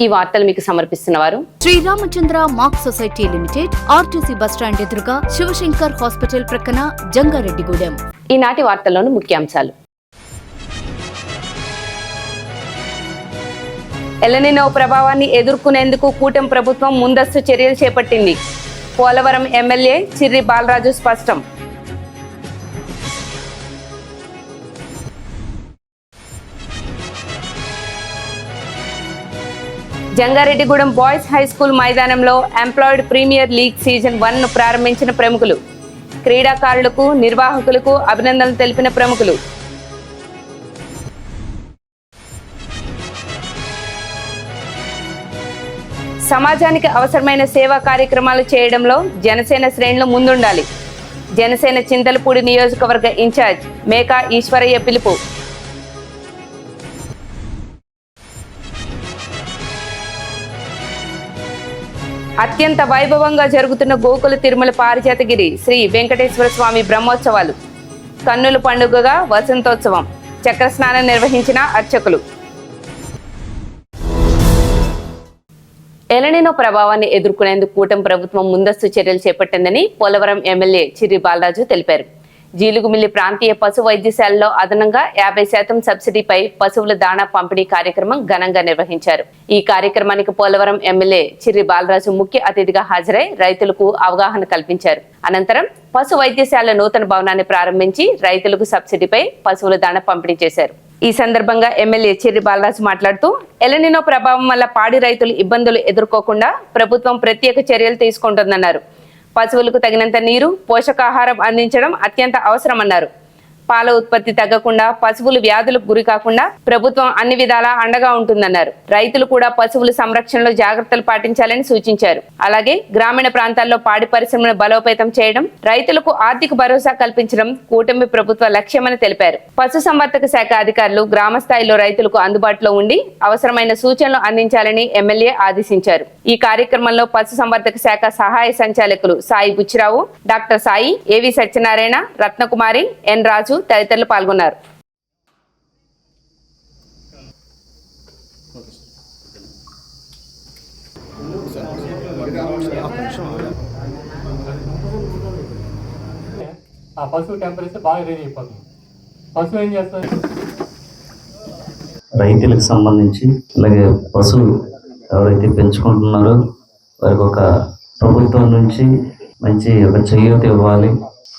ఈ వార్తలు మీకు సమర్పిస్తున్నవారు Sriramachandra mark society limited, RTC bus stand ఎదురుగా, శివశంకర్ హాస్పిటల్ ప్రక్కన, జంగారెడ్డిగూడెం. ఈనాటి వార్తల్లోని ముఖ్యాంశాలు. ఎలనినో ప్రభావాన్ని ఎదుర్కొనేందుకు కూటమి ప్రభుత్వం ముందస్తు చర్యలు చేపట్టింది. పోలవరం ఎమ్మెల్యే చిర్రి బాలరాజు స్పష్టం. జంగారెడ్డిగూడెం బాయ్స్ హై స్కూల్ మైదానంలో ఎంప్లాయిడ్ ప్రీమియర్ లీగ్ సీజన్ 1 ను ప్రారంభించిన ప్రముఖులు, క్రీడాకారులకు, నిర్వాహకులకు అభినందనలు తెలిపిన ప్రముఖులు. సమాజానికి అవసరమైన సేవా కార్యక్రమాలు చేయడంలో జనసేన శ్రేణులు ముందుండాలి. జనసేన చింతలపూడి నియోజకవర్గ ఇన్ఛార్జ్ మేకా ఈశ్వరయ్య పిలుపు. అత్యంత వైభవంగా జరుగుతున్న గోకుల తిరుమల పారిజాతగిరి శ్రీ వెంకటేశ్వర స్వామి బ్రహ్మోత్సవాలు. కన్నుల పండుగగా వసంతోత్సవం. చక్రస్నానం నిర్వహించిన అర్చకులు. ఎలనినో ప్రభావాన్ని ఎదుర్కొనేందుకు కూటమి ప్రభుత్వం ముందస్తు చర్యలు చేపట్టిందని పోలవరం ఎమ్మెల్యే చిర్రి బాలరాజు తెలిపారు. జీలుగుమిల్లి ప్రాంతీయ పశు వైద్యశాలలో అదనంగా 50% సబ్సిడీపై పశువుల దాణా పంపిణీ కార్యక్రమం ఘనంగా నిర్వహించారు. ఈ కార్యక్రమానికి పోలవరం ఎమ్మెల్యే చిర్రి బాలరాజు ముఖ్య అతిథిగా హాజరై రైతులకు అవగాహన కల్పించారు. అనంతరం పశు వైద్యశాల నూతన భవనాన్ని ప్రారంభించి రైతులకు సబ్సిడీపై పశువుల దాణా పంపిణీ చేశారు. ఈ సందర్భంగా ఎమ్మెల్యే చిర్రి బాలరాజు మాట్లాడుతూ, ఎలనినో ప్రభావం వల్ల పాడి రైతులు ఇబ్బందులు ఎదుర్కోకుండా ప్రభుత్వం ప్రత్యేక చర్యలు తీసుకుంటుందన్నారు. పశువులకు తగినంత నీరు, పోషకాహారం అందించడం అత్యంత అవసరమన్నారు. పాల ఉత్పత్తి తగ్గకుండా, పశువులు వ్యాధులకు గురి కాకుండా ప్రభుత్వం అన్ని విధాలా అండగా ఉంటుందన్నారు. రైతులు కూడా పశువుల సంరక్షణలో జాగ్రత్తలు పాటించాలని సూచించారు. అలాగే గ్రామీణ ప్రాంతాల్లో పాడి పరిశ్రమను బలోపేతం చేయడం, రైతులకు ఆర్థిక భరోసా కల్పించడం కూటమి ప్రభుత్వ లక్ష్యమని తెలిపారు. పశు సంవర్ధక శాఖ అధికారులు గ్రామ స్థాయిలో రైతులకు అందుబాటులో ఉండి అవసరమైన సూచనలు అందించాలని ఎమ్మెల్యే ఆదేశించారు. ఈ కార్యక్రమంలో పశు సంవర్ధక శాఖ సహాయ సంచాలకులు సాయి బుచ్చిరావు, డాక్టర్ సాయి, ఏవి సత్యనారాయణ, రత్నకుమారి, ఎన్ రాజు తదితరులు పాల్గొన్నారు. ఆ పశువు టెంపరేచర్ బాగా రేజ్ అయిపోతుంది. పశువు ఏం చేస్తుంది? రైతులకు సంబంధించి అలాగే పశువులు ఎవరైతే పెంచుకుంటున్నారో వారికి ఒక ప్రభుత్వం నుంచి మంచి ఒక చేయూత ఇవ్వాలి.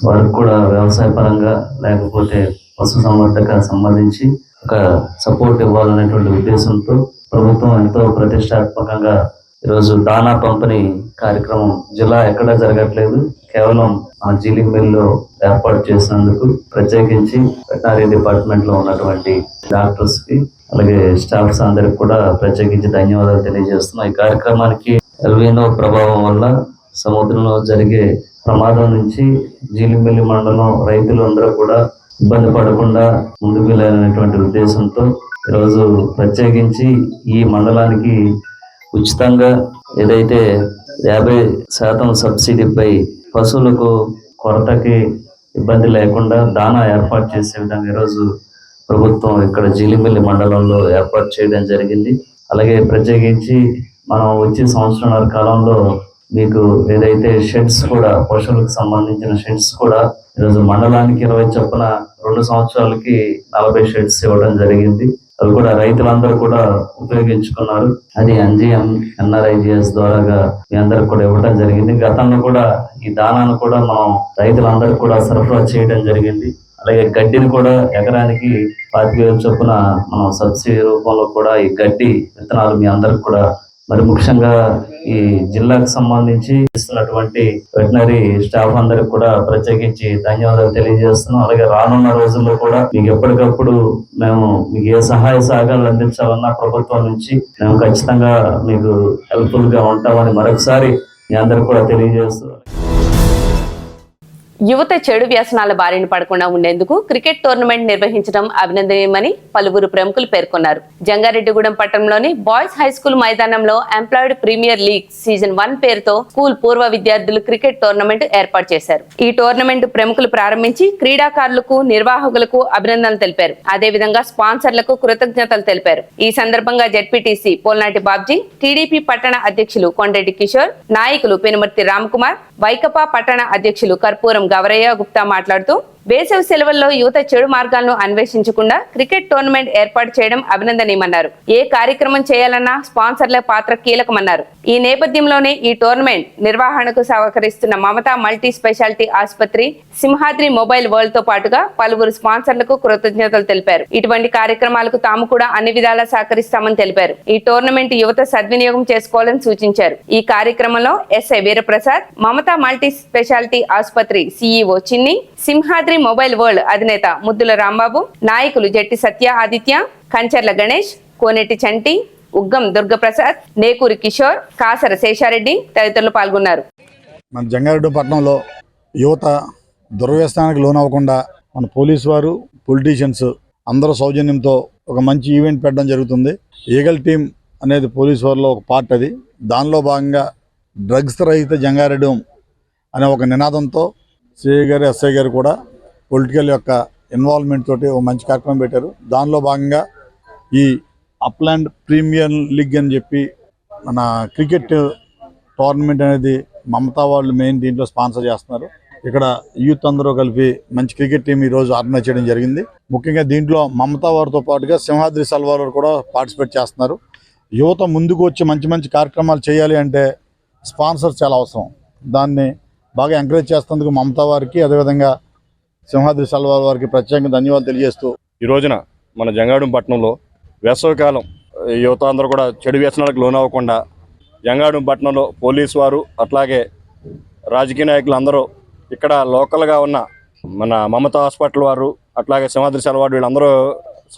వారికి కూడా వ్యవసాయ పరంగా లేకపోతే పశు సంవర్ధక సంబంధించి ఒక సపోర్ట్ ఇవ్వాలనేటువంటి ఉద్దేశంతో ప్రభుత్వం ఎంతో ప్రతిష్టాత్మకంగా ఈరోజు దానా పంపిణీ కార్యక్రమం జిల్లా ఎక్కడా జరగట్లేదు, కేవలం ఆ జీలింబెల్లో ఏర్పాటు చేసినందుకు ప్రత్యేకించి వెటనరీ డిపార్ట్మెంట్ లో ఉన్నటువంటి డాక్టర్స్ కి అలాగే స్టాఫ్స్ అందరికి కూడా ప్రత్యేకించి ధన్యవాదాలు తెలియజేస్తున్నాం. ఈ కార్యక్రమానికి ఎల్నినో ప్రభావం వల్ల సముద్రంలో జరిగే ప్రమాదం నుంచి జీలింబెల్లి మండలం రైతులు అందరూ కూడా ఇబ్బంది పడకుండా ముందుకు వెళ్ళాలనేటువంటి ఉద్దేశంతో ఈరోజు ప్రత్యేకించి ఈ మండలానికి ఉచితంగా ఏదైతే 50% సబ్సిడీపై పశువులకు కొరతకి ఇబ్బంది లేకుండా దానా ఏర్పాటు చేసే విధంగా ఈరోజు ప్రభుత్వం ఇక్కడ జీలింబెల్లి మండలంలో ఏర్పాటు చేయడం జరిగింది. అలాగే ప్రత్యేకించి మనం వచ్చే సంవత్సరాల కాలంలో మీకు ఏదైతే షెడ్స్ కూడా పశువులకు సంబంధించిన షెడ్స్ కూడా ఈరోజు మండలానికి 20 చొప్పున 2 సంవత్సరాలకి 40 షెడ్స్ ఇవ్వడం జరిగింది. అవి కూడా రైతులందరూ కూడా ఉపయోగించుకున్నారు. అది ఎన్జిఎం ఎన్ఆర్ఐజిఎస్ ద్వారాగా మీ అందరికి కూడా ఇవ్వడం జరిగింది. గతంలో కూడా ఈ దానాను కూడా మనం రైతులందరూ కూడా సరఫరా చేయడం జరిగింది. అలాగే గడ్డిని కూడా ఎకరానికి 25,000 చొప్పున మనం సబ్సిడీ రూపంలో కూడా ఈ గడ్డి విత్తనాలు మీ అందరికి కూడా మరి ముఖ్యంగా ఈ జిల్లాకు సంబంధించి ఇస్తున్నటువంటి వెటనరీ స్టాఫ్ అందరికి కూడా ప్రత్యేకించి ధన్యవాదాలు తెలియజేస్తున్నాం. అలాగే రానున్న రోజుల్లో కూడా మీకు ఎప్పటికప్పుడు మేము మీకు ఏ సహాయ సహకారాలు అందించాలన్నా ప్రభుత్వం నుంచి మేము ఖచ్చితంగా మీకు హెల్ప్ఫుల్ గా ఉంటామని మరొకసారి మీ అందరికి కూడా తెలియజేస్తున్నాం. యువత చెడు వ్యసనాల బారిన పడకుండా ఉండేందుకు క్రికెట్ టోర్నమెంట్ నిర్వహించడం అభినందనీయమని పలువురు ప్రముఖులు పేర్కొన్నారు. జంగారెడ్డిగూడెం పట్టణంలోని బాయ్స్ హై స్కూల్ మైదానంలో ఎంప్లాయిడ్ ప్రీమియర్ లీగ్ సీజన్ 1 పేరుతో స్కూల్ పూర్వ విద్యార్థులు క్రికెట్ టోర్నమెంట్ ఏర్పాటు చేశారు. ఈ టోర్నమెంట్ ప్రముఖులు ప్రారంభించి క్రీడాకారులకు, నిర్వాహకులకు అభినందనలు తెలిపారు. అదేవిధంగా స్పాన్సర్లకు కృతజ్ఞతలు తెలిపారు. ఈ సందర్భంగా జెడ్పీటీసీ పోల్నాటి బాబ్జీ, టీడీపీ పట్టణ అధ్యక్షులు కొండరెడ్డి కిషోర్, నాయకులు పెనుమర్తి రామ్కుమార్, వైకపా పట్టణ అధ్యక్షులు కర్పూరం గవరయ్య గుప్తా మాట్లాడుతూ వేసవి సెలవుల్లో యువత చెడు మార్గాలను అన్వేషించకుండా క్రికెట్ టోర్నమెంట్ ఏర్పాటు చేయడం అభినందనీయమన్నారు. ఏ కార్యక్రమం చేయాలన్నా స్పాన్సర్ల పాత్ర కీలకమన్నారు. ఈ నేపథ్యంలోనే ఈ టోర్నమెంట్ నిర్వహణకు సహకరిస్తున్న మమతా మల్టీ స్పెషాలిటీ ఆసుపత్రి, సింహాద్రి మొబైల్ వరల్డ్ తో పాటుగా పలువురు స్పాన్సర్లకు కృతజ్ఞతలు తెలిపారు. ఇటువంటి కార్యక్రమాలకు తాము కూడా అన్ని విధాలా సహకరిస్తామని తెలిపారు. ఈ టోర్నమెంట్ యువత సద్వినియోగం చేసుకోవాలని సూచించారు. ఈ కార్యక్రమంలో SI Veeraprasad, Mamata multi speciality ఆసుపత్రి సిఇఓ చిన్ని, సింహాద్రి మొబైల్ వరల్డ్ అధినేత ముద్దుల రాంబాబు, నాయకులు జట్టి సత్య ఆదిత్య, కంచర్ల గణేష్, కోనేటి చంటి, ఉగ్గం దుర్గప్రసాద్, నేకూరి కిషోర్, కాసర శేషారెడ్డి తదితరులు పాల్గొన్నారు. మన జంగారెడ్డి పట్టణంలో యువత దుర్వ్యసనానికి లోనవ్వకుండా మన పోలీసు వారు, పొలిటీషియన్స్ అందరూ సౌజన్యంతో ఒక మంచి ఈవెంట్ పెట్టడం జరుగుతుంది. ఈగల్ టీమ్ అనేది పోలీసు వారిలో ఒక పార్ట్. అది దానిలో భాగంగా డ్రగ్స్ రహిత జంగారెడ్డి అనే ఒక నినాదంతో సిఐ గారు, ఎస్ఐ గారు కూడా పొలిటికల్ యొక్క ఇన్వాల్వ్మెంట్ తోటి ఒక మంచి కార్యక్రమం పెట్టారు. దానిలో భాగంగా ఈ అప్లాండ్ ప్రీమియర్ లీగ్ అని చెప్పి మన క్రికెట్ టోర్నమెంట్ అనేది మమతా వాళ్ళు మెయిన్ దీంట్లో స్పాన్సర్ చేస్తున్నారు. ఇక్కడ యూత్ అందరూ కలిపి మంచి క్రికెట్ టీం ఈరోజు ఆర్గనైజ్ చేయడం జరిగింది. ముఖ్యంగా దీంట్లో మమతా వారితో పాటుగా సింహాద్రి సల్వార్ కూడా పార్టిసిపేట్ చేస్తున్నారు. యువత ముందుకు వచ్చి మంచి మంచి కార్యక్రమాలు చేయాలి అంటే స్పాన్సర్స్ చాలా అవసరం. దాన్ని బాగా ఎంకరేజ్ చేస్తున్నందుకు మమతా వారికి, అదేవిధంగా సింహాద్రి సల్వార్ వారికి ప్రత్యేకంగా ధన్యవాదాలు తెలియజేస్తూ ఈ రోజున మన జంగారెడ్డి పట్టణంలో వేసవికాలం యువత అందరూ కూడా చెడు వ్యసనాలకు లోనవ్వకుండా జంగారెడ్డి పట్టణంలో పోలీసు వారు, అట్లాగే రాజకీయ నాయకులు అందరూ, ఇక్కడ లోకల్గా ఉన్న మన మమతా హాస్పిటల్ వారు, అట్లాగే సింహాద్రి సల్వార్ వీళ్ళందరూ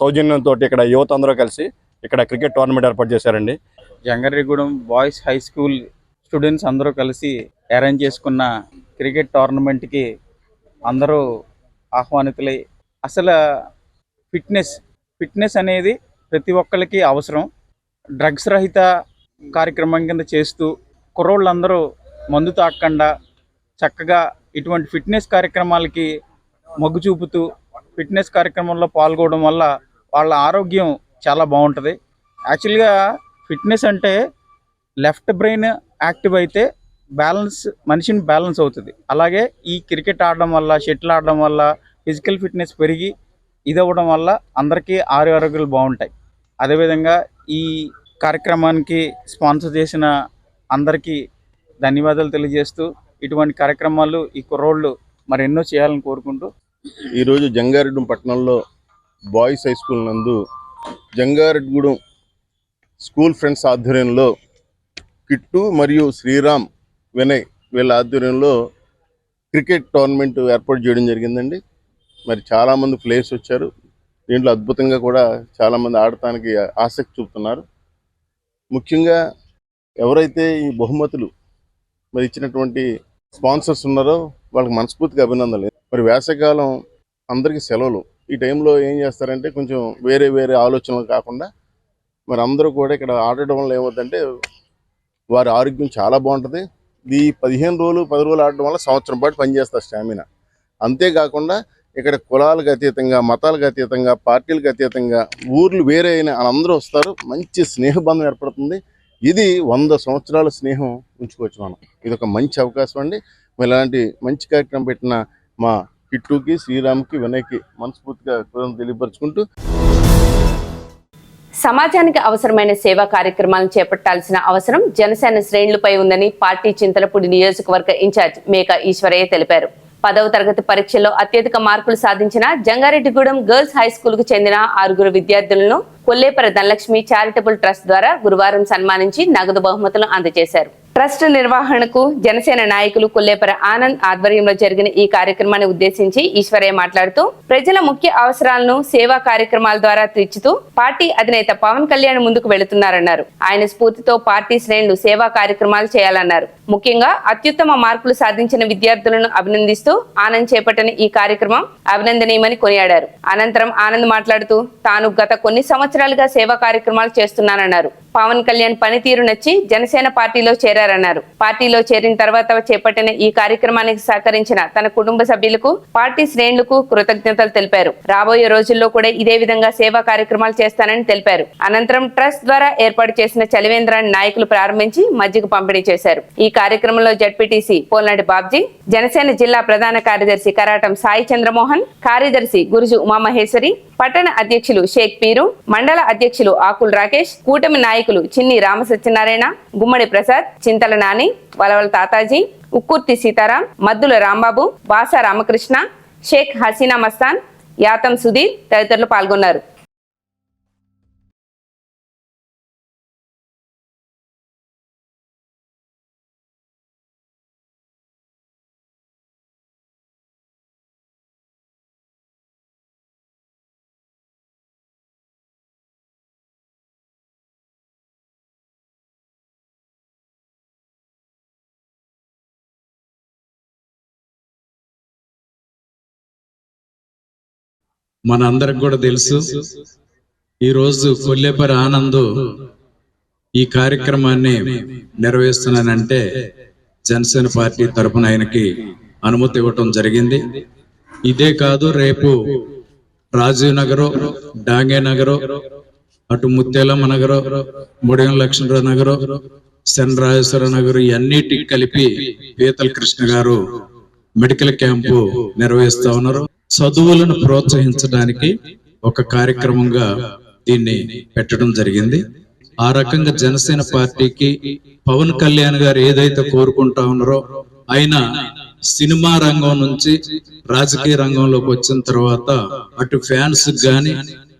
సౌజన్యంతో ఇక్కడ యువత అందరూ కలిసి ఇక్కడ క్రికెట్ టోర్నమెంట్ ఏర్పాటు చేశారండి. Jangareddygudem boys high school students అందరూ కలిసి అరేంజ్ చేసుకున్న క్రికెట్ టోర్నమెంట్కి అందరూ ఆహ్వానితులై, అసలు ఫిట్నెస్ అనేది ప్రతి ఒక్కరికి అవసరం. డ్రగ్స్ రహిత కార్యక్రమం కింద చేస్తూ కుర్రోళ్ళందరూ మందు తాగకుండా చక్కగా ఇటువంటి ఫిట్నెస్ కార్యక్రమాలకి మొగ్గు చూపుతూ ఫిట్నెస్ కార్యక్రమంలో పాల్గొనడం వల్ల వాళ్ళ ఆరోగ్యం చాలా బాగుంటుంది. యాక్చువల్గా ఫిట్నెస్ అంటే లెఫ్ట్ బ్రెయిన్ యాక్టివ్ అయితే మనిషిని బ్యాలెన్స్ అవుతుంది. అలాగే ఈ క్రికెట్ ఆడడం వల్ల, షటిల్ ఆడడం వల్ల ఫిజికల్ ఫిట్నెస్ పెరిగి ఇదవ్వడం వల్ల అందరికీ ఆరోగ్యాలు బాగుంటాయి. అదేవిధంగా ఈ కార్యక్రమానికి స్పాన్సర్ చేసిన అందరికీ ధన్యవాదాలు తెలియజేస్తూ ఇటువంటి కార్యక్రమాలు ఈ కుర్రోళ్ళు మరెన్నో చేయాలని కోరుకుంటూ ఈరోజు జంగారెడ్డి పట్టణంలో బాయ్స్ హై స్కూల్ నందు జంగారెడ్డిగూడెం స్కూల్ ఫ్రెండ్స్ ఆధ్వర్యంలో కిట్టు మరియు శ్రీరామ్, వినయ్ వీళ్ళ ఆధ్వర్యంలో క్రికెట్ టోర్నమెంట్ ఏర్పాటు చేయడం జరిగిందండి. మరి చాలామంది ప్లేయర్స్ వచ్చారు. దీంట్లో అద్భుతంగా కూడా చాలామంది ఆడటానికి ఆసక్తి చూపుతున్నారు. ముఖ్యంగా ఎవరైతే ఈ బహుమతులు మరి ఇచ్చినటువంటి స్పాన్సర్స్ ఉన్నారో వాళ్ళకి మనస్ఫూర్తిగా అభినందనలు. మరి వేసవికాలం అందరికీ సెలవులు. ఈ టైంలో ఏం చేస్తారంటే కొంచెం వేరే ఆలోచనలు కాకుండా మరి అందరూ కూడా ఇక్కడ ఆడటం వల్ల ఏమవుతుందంటే వారి ఆరోగ్యం చాలా బాగుంటుంది. ఈ 15 రోజులు 10 రోజులు ఆడటం వల్ల సంవత్సరం పాటు పనిచేస్తారు స్టామినా. అంతేకాకుండా ఇక్కడ కులాలకు అతీతంగా, మతాలకు అతీతంగా, పార్టీలకు అతీతంగా ఊర్లు వేరే అయినా అందరూ వస్తారు. మంచి స్నేహబంధం ఏర్పడుతుంది. ఇది 100 సంవత్సరాల స్నేహం ఉంచుకోవచ్చు మనం. ఇది ఒక మంచి అవకాశం అండి. మరి ఇలాంటి మంచి కార్యక్రమం పెట్టిన మా కిట్టుకి, శ్రీరామ్కి, వినయ్కి మనస్ఫూర్తిగా తెలియపరుచుకుంటూ సమాజానికి అవసరమైన సేవా కార్యక్రమాలను చేపట్టాల్సిన అవసరం జనసేన శ్రేణులపై ఉందని పార్టీ చింతలపూడి నియోజకవర్గ ఇన్ఛార్జ్ మేక ఈశ్వరయ్య తెలిపారు. 10వ తరగతి పరీక్షల్లో అత్యధిక మార్కులు సాధించిన జంగారెడ్డిగూడెం గర్ల్స్ హై స్కూల్ కు చెందిన 6 విద్యార్థులను కొల్లేపర ధనలక్ష్మి చారిటబుల్ ట్రస్ట్ ద్వారా గురువారం సన్మానించి నగదు బహుమతులు అందజేశారు. ట్రస్ట్ నిర్వహణకు జనసేన నాయకులు కొల్లేపర ఆనంద్ ఆధ్వర్యంలో జరిగిన ఈ కార్యక్రమాన్ని ఉద్దేశించి ఈశ్వరయ్య మాట్లాడుతూ ప్రజల ముఖ్య అవసరాలను సేవా కార్యక్రమాల ద్వారా తీర్చుతూ పార్టీ అధినేత పవన్ కళ్యాణ్ ముందుకు వెళుతున్నారన్నారు. ఆయన స్ఫూర్తితో పార్టీ శ్రేణులు సేవా కార్యక్రమాలు చేయాలన్నారు. ముఖ్యంగా అత్యుత్తమ మార్కులు సాధించిన విద్యార్థులను అభినందిస్తూ ఆనంద్ చేపట్టిన ఈ కార్యక్రమం అభినందనీయమని కొనియాడారు. అనంతరం ఆనంద్ మాట్లాడుతూ తాను గత కొన్ని సంవత్సరాలుగా సేవా కార్యక్రమాలు చేస్తున్నానన్నారు. పవన్ కళ్యాణ్ పనితీరు నచ్చి జనసేన పార్టీలో చేరారన్నారు. పార్టీలో చేరిన తర్వాత చేపట్టిన ఈ కార్యక్రమానికి సహకరించిన తన కుటుంబ సభ్యులకు, పార్టీ శ్రేణులకు కృతజ్ఞతలు తెలిపారు. రాబోయే రోజుల్లో కూడా ఇదే విధంగా సేవా కార్యక్రమాలు చేస్తానని తెలిపారు. అనంతరం ట్రస్ట్ ద్వారా ఏర్పాటు చేసిన చలివేంద్రాన్ని నాయకులు ప్రారంభించి మజ్జిగ పంపిణీ చేశారు. ఈ కార్యక్రమంలో జడ్పీటీసీ పోల్నాటి బాబ్జీ, జనసేన జిల్లా ప్రధాన కార్యదర్శి కరాటం సాయి చంద్రమోహన్, కార్యదర్శి గురుజు ఉమామహేశ్వరి, పట్టణ అధ్యక్షులు షేక్ పీరు, మండల అధ్యక్షులు ఆకుల్ రాకేష్, కూటమి నాయకులు చిన్ని రామసత్యనారాయణ, గుమ్మడి ప్రసాద్, చింతల నాని, వలవల తాతాజీ, ఉక్కుర్తి సీతారాం, మద్దుల రాంబాబు, బాసా రామకృష్ణ, షేక్ హసీనా మస్తాన్, యాతం సుధీర్ తదితరులు పాల్గొన్నారు. మన అందరికి కూడా తెలుసు, ఈరోజు కొల్లేపరి ఆనంద్ ఈ కార్యక్రమాన్ని నిర్వహిస్తున్నానంటే జనసేన పార్టీ తరఫున ఆయనకి అనుమతి ఇవ్వటం జరిగింది. ఇదే కాదు, రేపు రాజీవ్ నగర్, డాంగే నగర్, అటు ముత్యాలమ్మ నగర్, ముడియం లక్ష్మణరావు నగర్, శనరాజేశ్వర నగర్, ఇవన్నిటికి కలిపి పీతల కృష్ణ గారు మెడికల్ క్యాంపు నిర్వహిస్తా ఉన్నారు. చదువులను ప్రోత్సహించడానికి ఒక కార్యక్రమంగా దీన్ని పెట్టడం జరిగింది. ఆ రకంగా జనసేన పార్టీకి పవన్ కళ్యాణ్ గారు ఏదైతే కోరుకుంటా ఉన్నారో, ఆయన సినిమా రంగం నుంచి రాజకీయ రంగంలోకి వచ్చిన తర్వాత అటు ఫ్యాన్స్ గాని,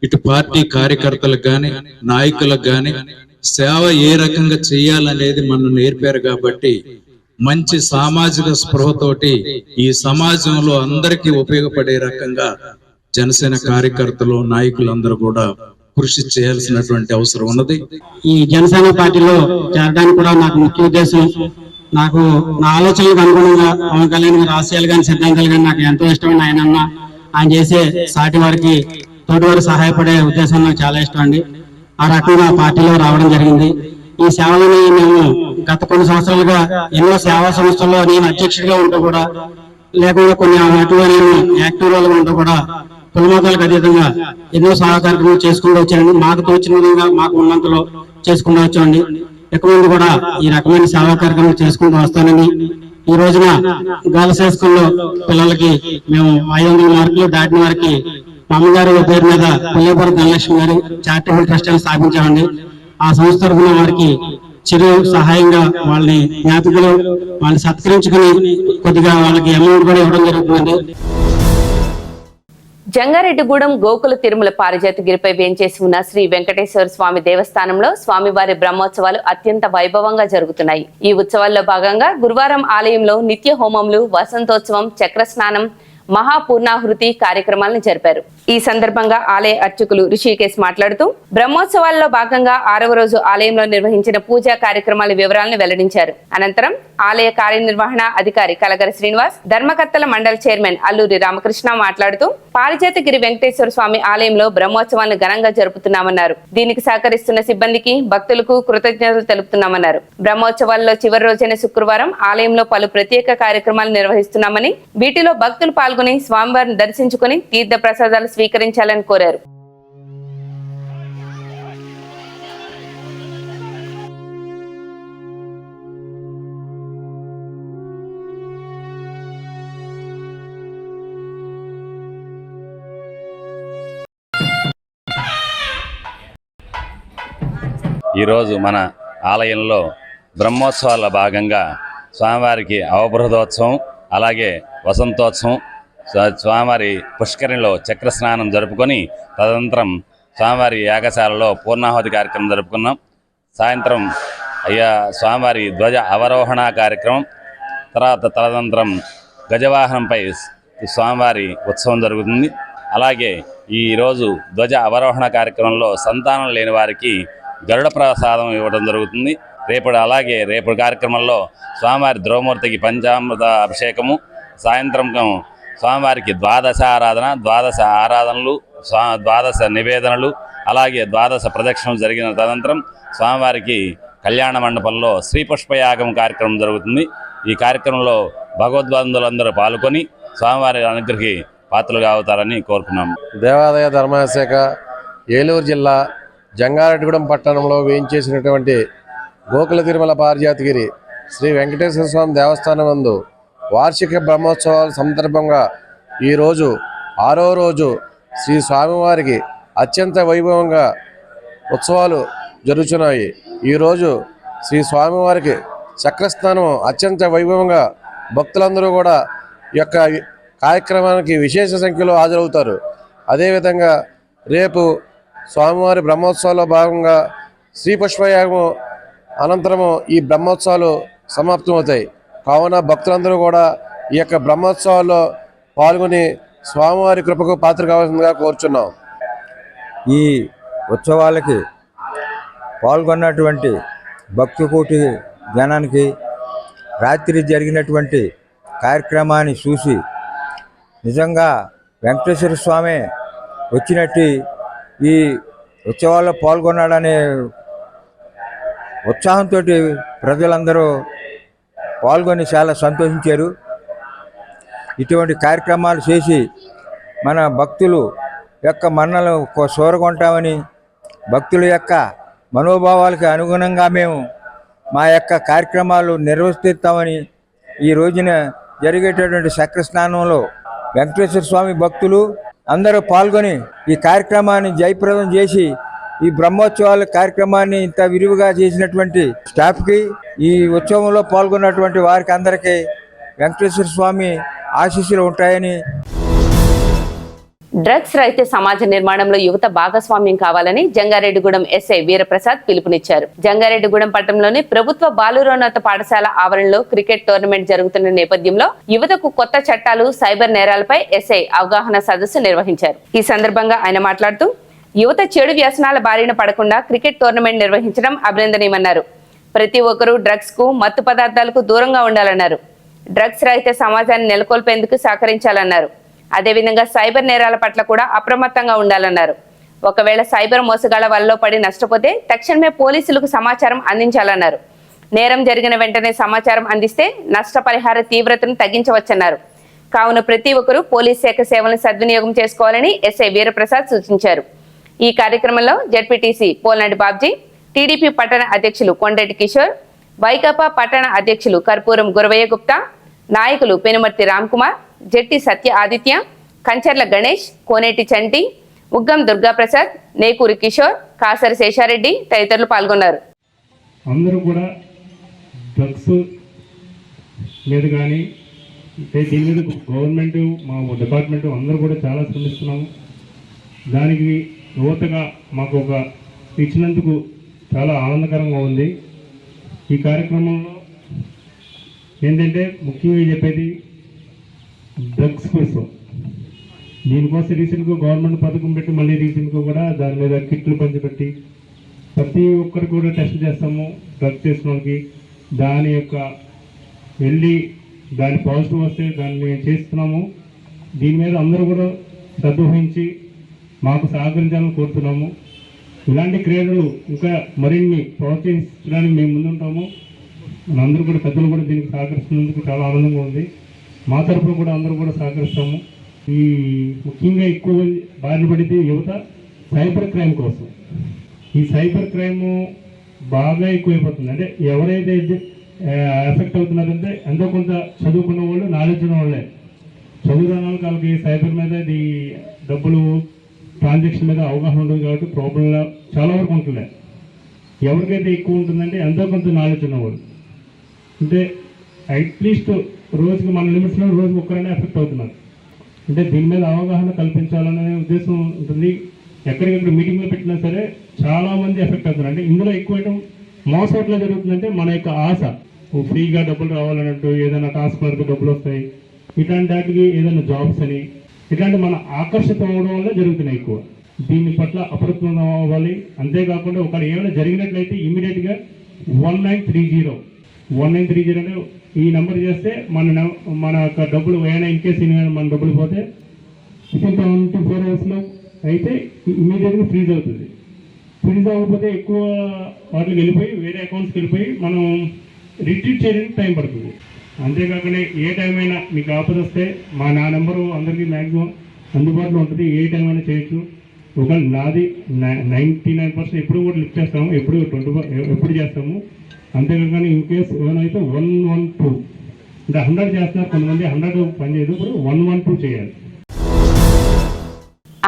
ఇటు పార్టీ కార్యకర్తలకు గాని, నాయకులకు గాని సేవ ఏ రకంగా చేయాలనేది మనం నేర్పారు. కాబట్టి మంచి సామాజిక స్పృహతోటి ఈ సమాజంలో అందరికీ ఉపయోగపడే రకంగా జనసేన కార్యకర్తలు, నాయకులందరూ కూడా కృషి చేయాల్సినటువంటి అవసరం ఉన్నది. ఈ జనసేన పార్టీలో చేరడానికి కూడా నాకు ముఖ్య ఉద్దేశం, నాకు నా ఆలోచనలకు అనుగుణంగా పవన్ కళ్యాణ్ గారి ఆశయాలు కానీ, సిద్ధాంతాలు కానీ నాకు ఎంతో ఇష్టమైన ఆయన చేసే సాటి వారికి, తోటి వారికి సహాయపడే ఉద్దేశం నాకు చాలా ఇష్టం అండి. ఆ రకంగా పార్టీలో రావడం జరిగింది. ఈ సేవలని మేము గత కొన్ని సంవత్సరాలుగా ఎన్నో సేవా సంస్థల్లో నేను అధ్యక్షుడిగా ఉంటూ కూడా, లేకుండా కొన్ని వాటిలో నేను యాక్టివ్ రోల్గా ఉంటూ కూడా కులమతాలకు అతీతంగా ఎన్నో సహాయ కార్యక్రమాలు చేసుకుంటూ వచ్చానండి. మాకు తోచిన విధంగా మాకు ఉన్నంతలో చేసుకుంటూ వచ్చామండి. ఎక్కువ మంది కూడా ఈ రకమైన సేవా కార్యక్రమాలు చేసుకుంటూ వస్తానని, ఈ రోజున గర్ల్స్ హై స్కూల్లో పిల్లలకి మేము 500 మార్కులు దాటిన వారికి మా అమ్మగారి పేరు మీద కొల్లేపరి ధనలక్ష్మి గారి చారిటబుల్ ట్రస్ట్ అని స్థాపించామండి. ఆ సంస్థ తరఫున వారికి చిరు సహాయంగా వాళ్ళని జ్ఞాపికలు వాళ్ళని సత్కరించుకుని కొద్దిగా వాళ్ళకి అమౌంట్ కూడా ఇవ్వడం జరుగుతుంది. జంగారెడ్డిగూడెం గోకుల తిరుమల పారిజాతగిరిపై వేంచేసి ఉన్న శ్రీ వెంకటేశ్వర స్వామి దేవస్థానంలో స్వామివారి బ్రహ్మోత్సవాలు అత్యంత వైభవంగా జరుగుతున్నాయి. ఈ ఉత్సవాల్లో భాగంగా గురువారం ఆలయంలో నిత్య హోమములు, వసంతోత్సవం, చక్రస్నానం, మహాపూర్ణాహృతి కార్యక్రమాలను జరిపారు. ఈ సందర్భంగా ఆలయ అర్చకులు ఋషికేశ్ మాట్లాడుతూ బ్రహ్మోత్సవాల్లో భాగంగా 6వ రోజు ఆలయంలో నిర్వహించిన పూజా కార్యక్రమాల వివరాలను వెల్లడించారు. అనంతరం ఆలయ కార్యనిర్వహణ అధికారి కలగరి శ్రీనివాస్, ధర్మకర్తల మండలి చైర్మన్ అల్లూరి రామకృష్ణ మాట్లాడుతూ పారిజాతగిరి వెంకటేశ్వర స్వామి ఆలయంలో బ్రహ్మోత్సవాలను ఘనంగా జరుపుతున్నామన్నారు. దీనికి సహకరిస్తున్న సిబ్బందికి, భక్తులకు కృతజ్ఞతలు తెలుపుతున్నామన్నారు. బ్రహ్మోత్సవాల్లో చివరి రోజైన శుక్రవారం ఆలయంలో పలు ప్రత్యేక కార్యక్రమాలు నిర్వహిస్తున్నామని, వీటిలో భక్తులు పాల్గొని స్వామివారిని దర్శించుకుని తీర్థ ప్రసాదాలు స్వీకరించాలని కోరారు. ఈరోజు మన ఆలయంలో బ్రహ్మోత్సవాల భాగంగా స్వామివారికి అవబృహదోత్సవం, అలాగే వసంతోత్సవం, స్వామివారి పుష్కరిణిలో చక్రస్నానం జరుపుకొని తదనంతరం స్వామివారి యాగశాలలో పూర్ణాహుతి కార్యక్రమం జరుపుకున్నాం. సాయంత్రం స్వామివారి ధ్వజ అవరోహణ కార్యక్రమం, తదనంతరం గజవాహనంపై స్వామివారి ఉత్సవం జరుగుతుంది. అలాగే ఈరోజు ధ్వజ అవరోహణ కార్యక్రమంలో సంతానం లేని వారికి గరుడ ప్రసాదం ఇవ్వడం జరుగుతుంది. అలాగే రేపటి కార్యక్రమంలో స్వామివారి ద్రౌమూర్తికి పంచామృత అభిషేకము, సాయంత్రం స్వామివారికి ద్వాదశ ఆరాధనలు, ద్వాదశ నివేదనలు, అలాగే ద్వాదశ ప్రదక్షిణలు జరిగిన తదనంతరం స్వామివారికి కళ్యాణ మండపంలో శ్రీ పుష్పయాగం కార్యక్రమం జరుగుతుంది. ఈ కార్యక్రమంలో భగవద్బంధువులందరూ పాల్గొని స్వామివారి అనుగ్రహి పాత్రలుగా అవుతారని కోరుకున్నాము. దేవాదాయ ధర్మాదాయ శాఖ ఏలూరు జిల్లా జంగారెడ్డిగూడెం పట్టణంలో వేయించేసినటువంటి గోకుల తిరుమల పారిజాతగిరి శ్రీ వెంకటేశ్వర స్వామి దేవస్థానం నందు వార్షిక బ్రహ్మోత్సవాల సందర్భంగా ఈరోజు 6వ రోజు శ్రీ స్వామివారికి అత్యంత వైభవంగా ఉత్సవాలు జరుగుతున్నాయి. ఈరోజు శ్రీ స్వామివారికి చక్రస్నానం అత్యంత వైభవంగా భక్తులందరూ కూడా ఈ యొక్క కార్యక్రమానికి విశేష సంఖ్యలో హాజరవుతారు. అదేవిధంగా రేపు స్వామివారి బ్రహ్మోత్సవాల్లో భాగంగా శ్రీ పుష్పయాగము అనంతరము ఈ బ్రహ్మోత్సవాలు సమాప్తమవుతాయి. కావున భక్తులందరూ కూడా ఈ యొక్క బ్రహ్మోత్సవాల్లో పాల్గొని స్వామివారి కృపకు పాత్ర కావాల్సిందిగా కోరుచున్నాం. ఈ ఉత్సవాలకి పాల్గొన్నటువంటి భక్తకోటి జనానికి రాత్రి జరిగినటువంటి కార్యక్రమాన్ని చూసి నిజంగా వెంకటేశ్వర స్వామి వచ్చినట్టు ఈ ఉత్సవాల్లో పాల్గొన్నాడనే ఉత్సాహంతో ప్రజలందరూ పాల్గొని చాలా సంతోషించారు. ఇటువంటి కార్యక్రమాలు చేసి మన భక్తులు యొక్క మన్నలు చూరగొంటామని, భక్తుల యొక్క మనోభావాలకు అనుగుణంగా మేము మా యొక్క కార్యక్రమాలు నిర్వర్తిస్తామని ఈ రోజున జరిగేటటువంటి చక్రస్నానంలో వెంకటేశ్వర స్వామి భక్తులు అందరూ పాల్గొని ఈ కార్యక్రమాన్ని జయప్రదం చేసి ఈ బ్రహ్మోత్సవాల కార్యక్రమాన్ని ఇంత విరివిగా చేసినటువంటి స్టాఫ్కి, ఈ ఉత్సవంలో పాల్గొన్నటువంటి వారికి అందరికీ వెంకటేశ్వర స్వామి ఆశీస్సులు ఉంటాయని. డ్రగ్స్ రహిత సమాజ నిర్మాణంలో యువత భాగస్వామ్యం కావాలని జంగారెడ్డిగూడెం ఎస్ఐ వీరప్రసాద్ పిలుపునిచ్చారు. జంగారెడ్డిగూడెం పట్టణంలోని ప్రభుత్వ బాలురోన్నత పాఠశాల ఆవరణలో క్రికెట్ టోర్నమెంట్ జరుగుతున్న నేపథ్యంలో యువతకు కొత్త చట్టాలు, సైబర్ నేరాలపై ఎస్ఐ అవగాహన సదస్సు నిర్వహించారు. ఈ సందర్భంగా ఆయన మాట్లాడుతూ యువత చెడు వ్యసనాల బారిన పడకుండా క్రికెట్ టోర్నమెంట్ నిర్వహించడం అభినందనీయమన్నారు. ప్రతి ఒక్కరూ డ్రగ్స్ కు, మత్తు పదార్థాలకు దూరంగా ఉండాలన్నారు. డ్రగ్స్ రహిత సమాజాన్ని నెలకొల్పేందుకు సహకరించాలన్నారు. అదేవిధంగా సైబర్ నేరాల పట్ల కూడా అప్రమత్తంగా ఉండాలన్నారు. ఒకవేళ సైబర్ మోసగాళ్ల వలలో పడి నష్టపోతే తక్షణమే పోలీసులకు సమాచారం అందించాలన్నారు. నేరం జరిగిన వెంటనే సమాచారం అందిస్తే నష్టపరిహార తీవ్రతను తగ్గించవచ్చన్నారు. కావున ప్రతి ఒక్కరూ పోలీస్ శాఖ సేవలను సద్వినియోగం చేసుకోవాలని ఎస్ఐ వీరప్రసాద్ సూచించారు. ఈ కార్యక్రమంలో జెడ్పీటీసీ పోల్నాటి బాబ్జీ, టీడీపీ పట్టణ అధ్యక్షులు కొండరెడ్డి కిషోర్, వైకాపా పట్టణ అధ్యక్షులు కర్పూరం గురవయ్య గుప్తా, నాయకులు పెనుమర్తి రామ్కుమార్, జెట్టి సత్య ఆదిత్య, కంచర్ల గణేష్, కోనేటి చంటి, ఉగ్గం దుర్గాప్రసాద్, నేకూరి కిషోర్, కాసరి శేషారెడ్డి తదితరులు పాల్గొన్నారు. అందరూ కూడా డ్రగ్స్ మీద కానీ దీని మీద గవర్నమెంట్, మా డిపార్ట్మెంట్ అందరూ కూడా చాలా శ్రమిస్తున్నాము. దానికి యువతగా మాకు ఒక ఇచ్చినందుకు చాలా ఆనందకరంగా ఉంది. ఈ కార్యక్రమంలో ఏంటంటే ముఖ్యంగా చెప్పేది డ్రగ్స్ కోసం. దీనికోసం రీసెంట్గా గవర్నమెంట్ పథకం పెట్టి మళ్ళీ రీసెంట్గా కూడా దాని మీద కిట్లు పంచిపెట్టి ప్రతి ఒక్కరు కూడా టెస్ట్ చేస్తాము. డ్రగ్స్ చేసిన వాళ్ళకి దాని యొక్క వెళ్ళి దాని పాజిటివ్ వస్తే దాన్ని మేము చేస్తున్నాము. దీని మీద అందరూ కూడా శ్రద్ధ వహించి మాకు సహకరించాలని కోరుతున్నాము. ఇలాంటి క్రీడలు ఇంకా మరిన్ని ప్రోత్సహించడానికి మేము ముందుంటాము. మనందరూ కూడా పెద్దలు కూడా దీనికి సహకరిస్తున్నందుకు చాలా ఆనందంగా ఉంది. మా తరఫున కూడా అందరూ కూడా సహకరిస్తాము. ఈ ముఖ్యంగా ఎక్కువ బారిన పడితే యువత సైబర్ క్రైమ్ కోసం. ఈ సైబర్ క్రైమ్ బాగా ఎక్కువైపోతుంది. అంటే ఎవరైతే ఎఫెక్ట్ అవుతున్నారంటే ఎంతో కొంత చదువుకున్న వాళ్ళు, నాలెడ్జ్ ఉన్న వాళ్ళే. చదువుకున్న వాళ్ళకి సైబర్ మీద ఇది డబ్బులు ట్రాన్సాక్షన్ మీద అవగాహన ఉండదు కాబట్టి ప్రాబ్లం చాలా వరకు ఉంటుండే. ఎవరికైతే ఎక్కువ ఉంటుందంటే ఎంతో కొంత నాలెడ్జ్ ఉన్నవాళ్ళు, అంటే అట్లీస్ట్ రోజుకి మన లిమిట్స్లో రోజుకి ఒక్కరైనా ఎఫెక్ట్ అవుతున్నారు. అంటే దీని మీద అవగాహన కల్పించాలనే ఉద్దేశం ఉంటుంది. ఎక్కడికెక్కడ మీటింగ్లో పెట్టినా సరే చాలామంది ఎఫెక్ట్ అవుతున్నారు. అంటే ఇందులో ఎక్కువ మోసం ఎట్లా జరుగుతుందంటే మన యొక్క ఆశ, ఫ్రీగా డబ్బులు రావాలన్నట్టు, ఏదైనా టాస్క్ వరకు డబ్బులు వస్తాయి, ఇట్లాంటి వాటికి ఏదైనా జాబ్స్ అని, ఇట్లాంటి మన ఆకర్షిత అవ్వడం వల్ల జరుగుతున్నాయి ఎక్కువ. దీని పట్ల అప్రమత్తంగా అవ్వాలి. అంతేకాకుండా ఒకటి ఏమైనా జరిగినట్లయితే ఇమీడియట్గా 1930 అంటే ఈ నెంబర్ చేస్తే మన యొక్క డబ్బులు ఏమైనా ఇన్ కేసు మన డబ్బులు పోతే వితిన్ 24 అవర్స్లో అయితే ఇమీడియట్గా ఫ్రీజ్ అవుతుంది. ఫ్రీజ్ అవ్వకపోతే ఎక్కువ వాటికి వెళ్ళిపోయి వేరే అకౌంట్స్కి వెళ్ళిపోయి మనం రిట్రీట్ చేయడానికి టైం పడుతుంది. అంతేకాకుండా ఏ టైం అయినా మీకు ఆపద వస్తే నా నెంబరు అందరికీ మ్యాక్సిమం అందుబాటులో ఉంటుంది. ఏ టైం అయినా చేయొచ్చు. ఒకవేళ నాది 99% ఎప్పుడు కూడా లిఫ్ట్ చేస్తాము, ఎప్పుడు చేస్తాము. అంతేకాకుండా ఇన్ కేస్ ఏమైనా 112 అంటే 100 చేస్తున్నారు, కొంతమంది 100 పనిచేయదు, ఇప్పుడు 112 చేయాలి.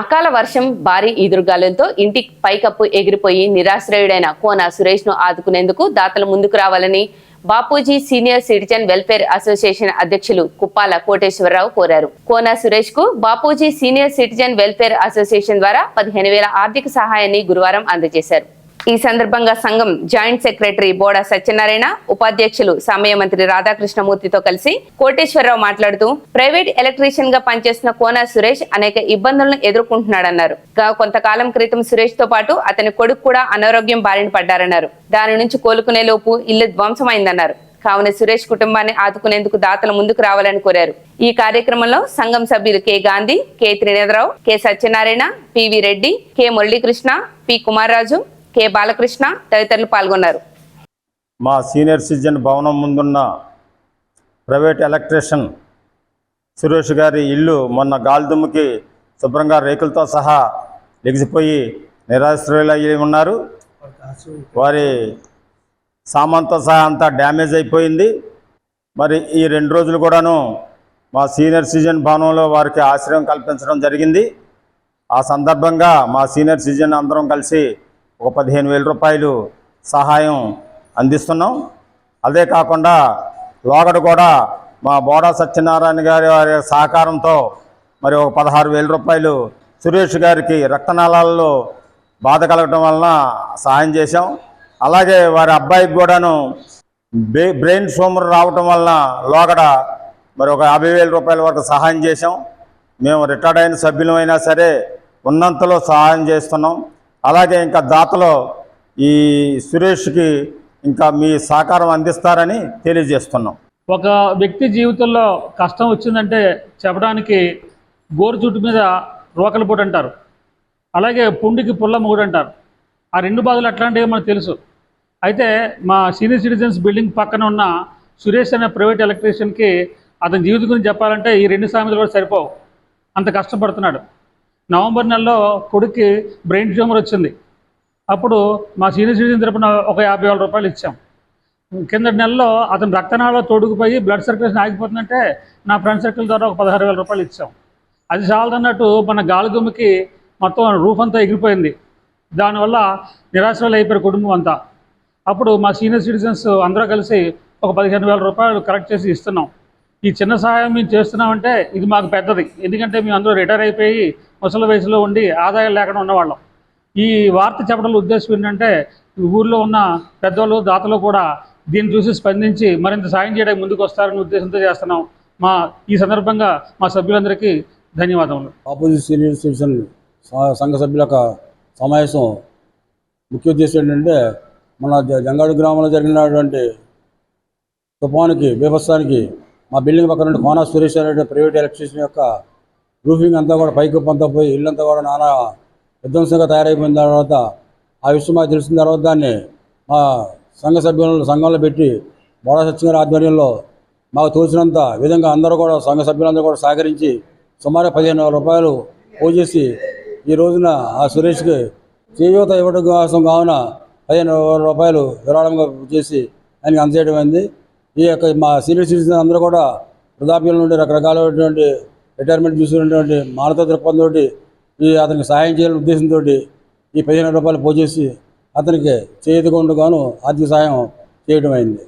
అకాల వర్షం, భారీ ఈదురుగాలులతో ఇంటి పైకప్పు ఎగిరిపోయి నిరాశ్రయుడైన కోన సురేష్ ను ఆదుకునేందుకు దాతలు ముందుకు రావాలని Bapuji senior citizen welfare association అధ్యక్షులు కుప్పాల కోటేశ్వరరావు కోరారు. కోన సురేష్ కు Bapuji senior citizen welfare association ద్వారా 15,000 ఆర్థిక సహాయాన్ని గురువారం అందజేశారు. ఈ సందర్భంగా సంఘం జాయింట్ సెక్రటరీ బోడా సత్యనారాయణ, ఉపాధ్యక్షులు సమయ మంత్రి రాధాకృష్ణమూర్తితో కలిసి కోటేశ్వరరావు మాట్లాడుతూ ప్రైవేట్ ఎలక్ట్రీషియన్ గా పనిచేస్తున్న కోన సురేష్ అనేక ఇబ్బందులను ఎదుర్కొంటున్నాడన్నారు. కొంతకాలం క్రితం సురేష్ తో పాటు అతని కొడుకు కూడా అనారోగ్యం బారిన పడ్డారన్నారు. దాని నుంచి కోలుకునే లోపు ఇల్లు ధ్వంసమైందన్నారు. కావున సురేష్ కుటుంబాన్ని ఆదుకునేందుకు దాతలు ముందుకు రావాలని కోరారు. ఈ కార్యక్రమంలో సంఘం సభ్యులు K Gandhi, K Trinedrarao, K Satyanarayana, PV Reddy, K Muralikrishna, P Kumarraju, K Balakrishna తదితరులు పాల్గొన్నారు. మా సీనియర్ సిటిజన్ భవనం ముందున్న ప్రైవేట్ ఎలక్ట్రీషియన్ సురేష్ గారి ఇల్లు మొన్న గాలిదుమ్ముకి శుభ్రంగా రేకులతో సహా లెగిసిపోయి నిరాశ్రయులయ్యి ఉన్నారు. వారి సామాన్తో సహా అంతా డ్యామేజ్ అయిపోయింది. మరి ఈ 2 రోజులు కూడాను మా సీనియర్ సిటిజన్ భవనంలో వారికి ఆశ్రయం కల్పించడం జరిగింది. ఆ సందర్భంగా మా సీనియర్ సిటిజన్ అందరం కలిసి ఒక 15,000 రూపాయలు సహాయం అందిస్తున్నాం. అదే కాకుండా లోగడ కూడా మా బోడా సత్యనారాయణ గారి వారి సహకారంతో మరి ఒక 16,000 రూపాయలు సురేష్ గారికి రక్తనాళాలలో బాధ కలగడం వలన సహాయం చేశాం. అలాగే వారి అబ్బాయికి కూడాను బ్రెయిన్ ట్యూమర్ రావటం వలన లోగడ మరి ఒక 50,000 రూపాయల వరకు సహాయం చేశాం. మేము రిటైర్డ్ అయిన సభ్యులమైనా సరే ఉన్నంతలో సహాయం చేస్తున్నాం. అలాగే ఇంకా దాతలో ఈ సురేష్కి ఇంకా మీ సహకారం అందిస్తారని తెలియజేస్తున్నాం. ఒక వ్యక్తి జీవితంలో కష్టం వచ్చిందంటే చెప్పడానికి గోరు చుట్టు మీద రోకలి పొడి అంటారు, అలాగే పుండికి పుల్ల మొగుడు అంటారు. ఆ 2 బాధలు అట్లాంటివి మనకు తెలుసు. అయితే మా సీనియర్ సిటిజన్స్ బిల్డింగ్ పక్కన ఉన్న సురేష్ అనే ప్రైవేట్ ఎలక్ట్రీషియన్కి అతని జీవితం గురించి చెప్పాలంటే ఈ 2 సామెతలు కూడా సరిపోవు, అంత కష్టపడుతున్నాడు. నవంబర్ నెలలో కొడుక్కి బ్రెయిన్ ట్యూమర్ వచ్చింది. అప్పుడు మా సీనియర్ సిటిజన్ తరపున ఒక 50,000 రూపాయలు ఇచ్చాం. కిందటి నెలలో అతను రక్తనాళాల్లో తోడుకుపోయి బ్లడ్ సర్క్యులేషన్ ఆగిపోతుందంటే నా ఫ్రెండ్ సర్కిల్ ద్వారా ఒక 16,000 రూపాయలు ఇచ్చాం. అది చాలదన్నట్టు మన గాలిదుమ్ముకి మొత్తం రూఫ్ అంతా ఎగిరిపోయింది. దానివల్ల నిరాశ్రయులు అయిపోయారు కుటుంబం అంతా. అప్పుడు మా సీనియర్ సిటిజన్స్ అందరూ కలిసి ఒక 15,000 రూపాయలు కలెక్ట్ చేసి ఇస్తున్నాం. ఈ చిన్న సహాయం మేము చేస్తున్నామంటే ఇది మాకు పెద్దది. ఎందుకంటే మేము అందరూ రిటైర్ అయిపోయి ముసలి వయసులో ఉండి ఆదాయం లేకుండా ఉన్నవాళ్ళం. ఈ వార్త చెప్పడంలో ఉద్దేశం ఏంటంటే ఊర్లో ఉన్న పెద్దవాళ్ళు దాతలు కూడా దీన్ని చూసి స్పందించి మరింత సాయం చేయడానికి ముందుకు వస్తారనే ఉద్దేశంతో చేస్తున్నాం. ఈ సందర్భంగా మా సభ్యులందరికీ ధన్యవాదములు. బాపూజీ సీనియర్ సిటిజన్ సంఘ సభ్యుల యొక్క సమావేశం ముఖ్య ఉద్దేశం ఏంటంటే మన జంగాడు గ్రామంలో జరిగినటువంటి తుఫానుకి బీభత్సానికి మా బిల్డింగ్ పక్కన నుండి కోన సురేష్ అనే ప్రైవేట్ ఎలక్ట్రీషియన్ యొక్క రూఫింగ్ అంతా కూడా పైకప్పు అంతా పోయి ఇల్లంతా కూడా నానా విధ్వంసంగా తయారైపోయిన తర్వాత ఆ విషయం మాకు తెలిసిన తర్వాత దాన్ని మా సంఘంలో పెట్టి బోడా సత్యనారాయణ ఆధ్వర్యంలో మాకు తోచినంత విధంగా అందరూ కూడా సంఘ సభ్యులందరూ కూడా సహకరించి సుమారు 15,000 రూపాయలు పోజేసి ఈ రోజున ఆ సురేష్కి చేయూత ఇవ్వడం కోసం కావున 15,000 రూపాయలు విరాళంగా చేసి ఆయనకి అందజేయడం అయింది. ఈ యొక్క మా సీనియర్ సిటిజన్ అందరూ కూడా వృద్ధాప్యం నుండి రకరకాలైనటువంటి రిటైర్మెంట్ చూసినటువంటి మానవ దృక్పథంతో అతనికి సహాయం చేయాలనే ఉద్దేశంతో ఈ 15,000 రూపాయలు పోజేసి అతనికి చేతికొండుగాను ఆర్థిక సహాయం చేయడం అయింది.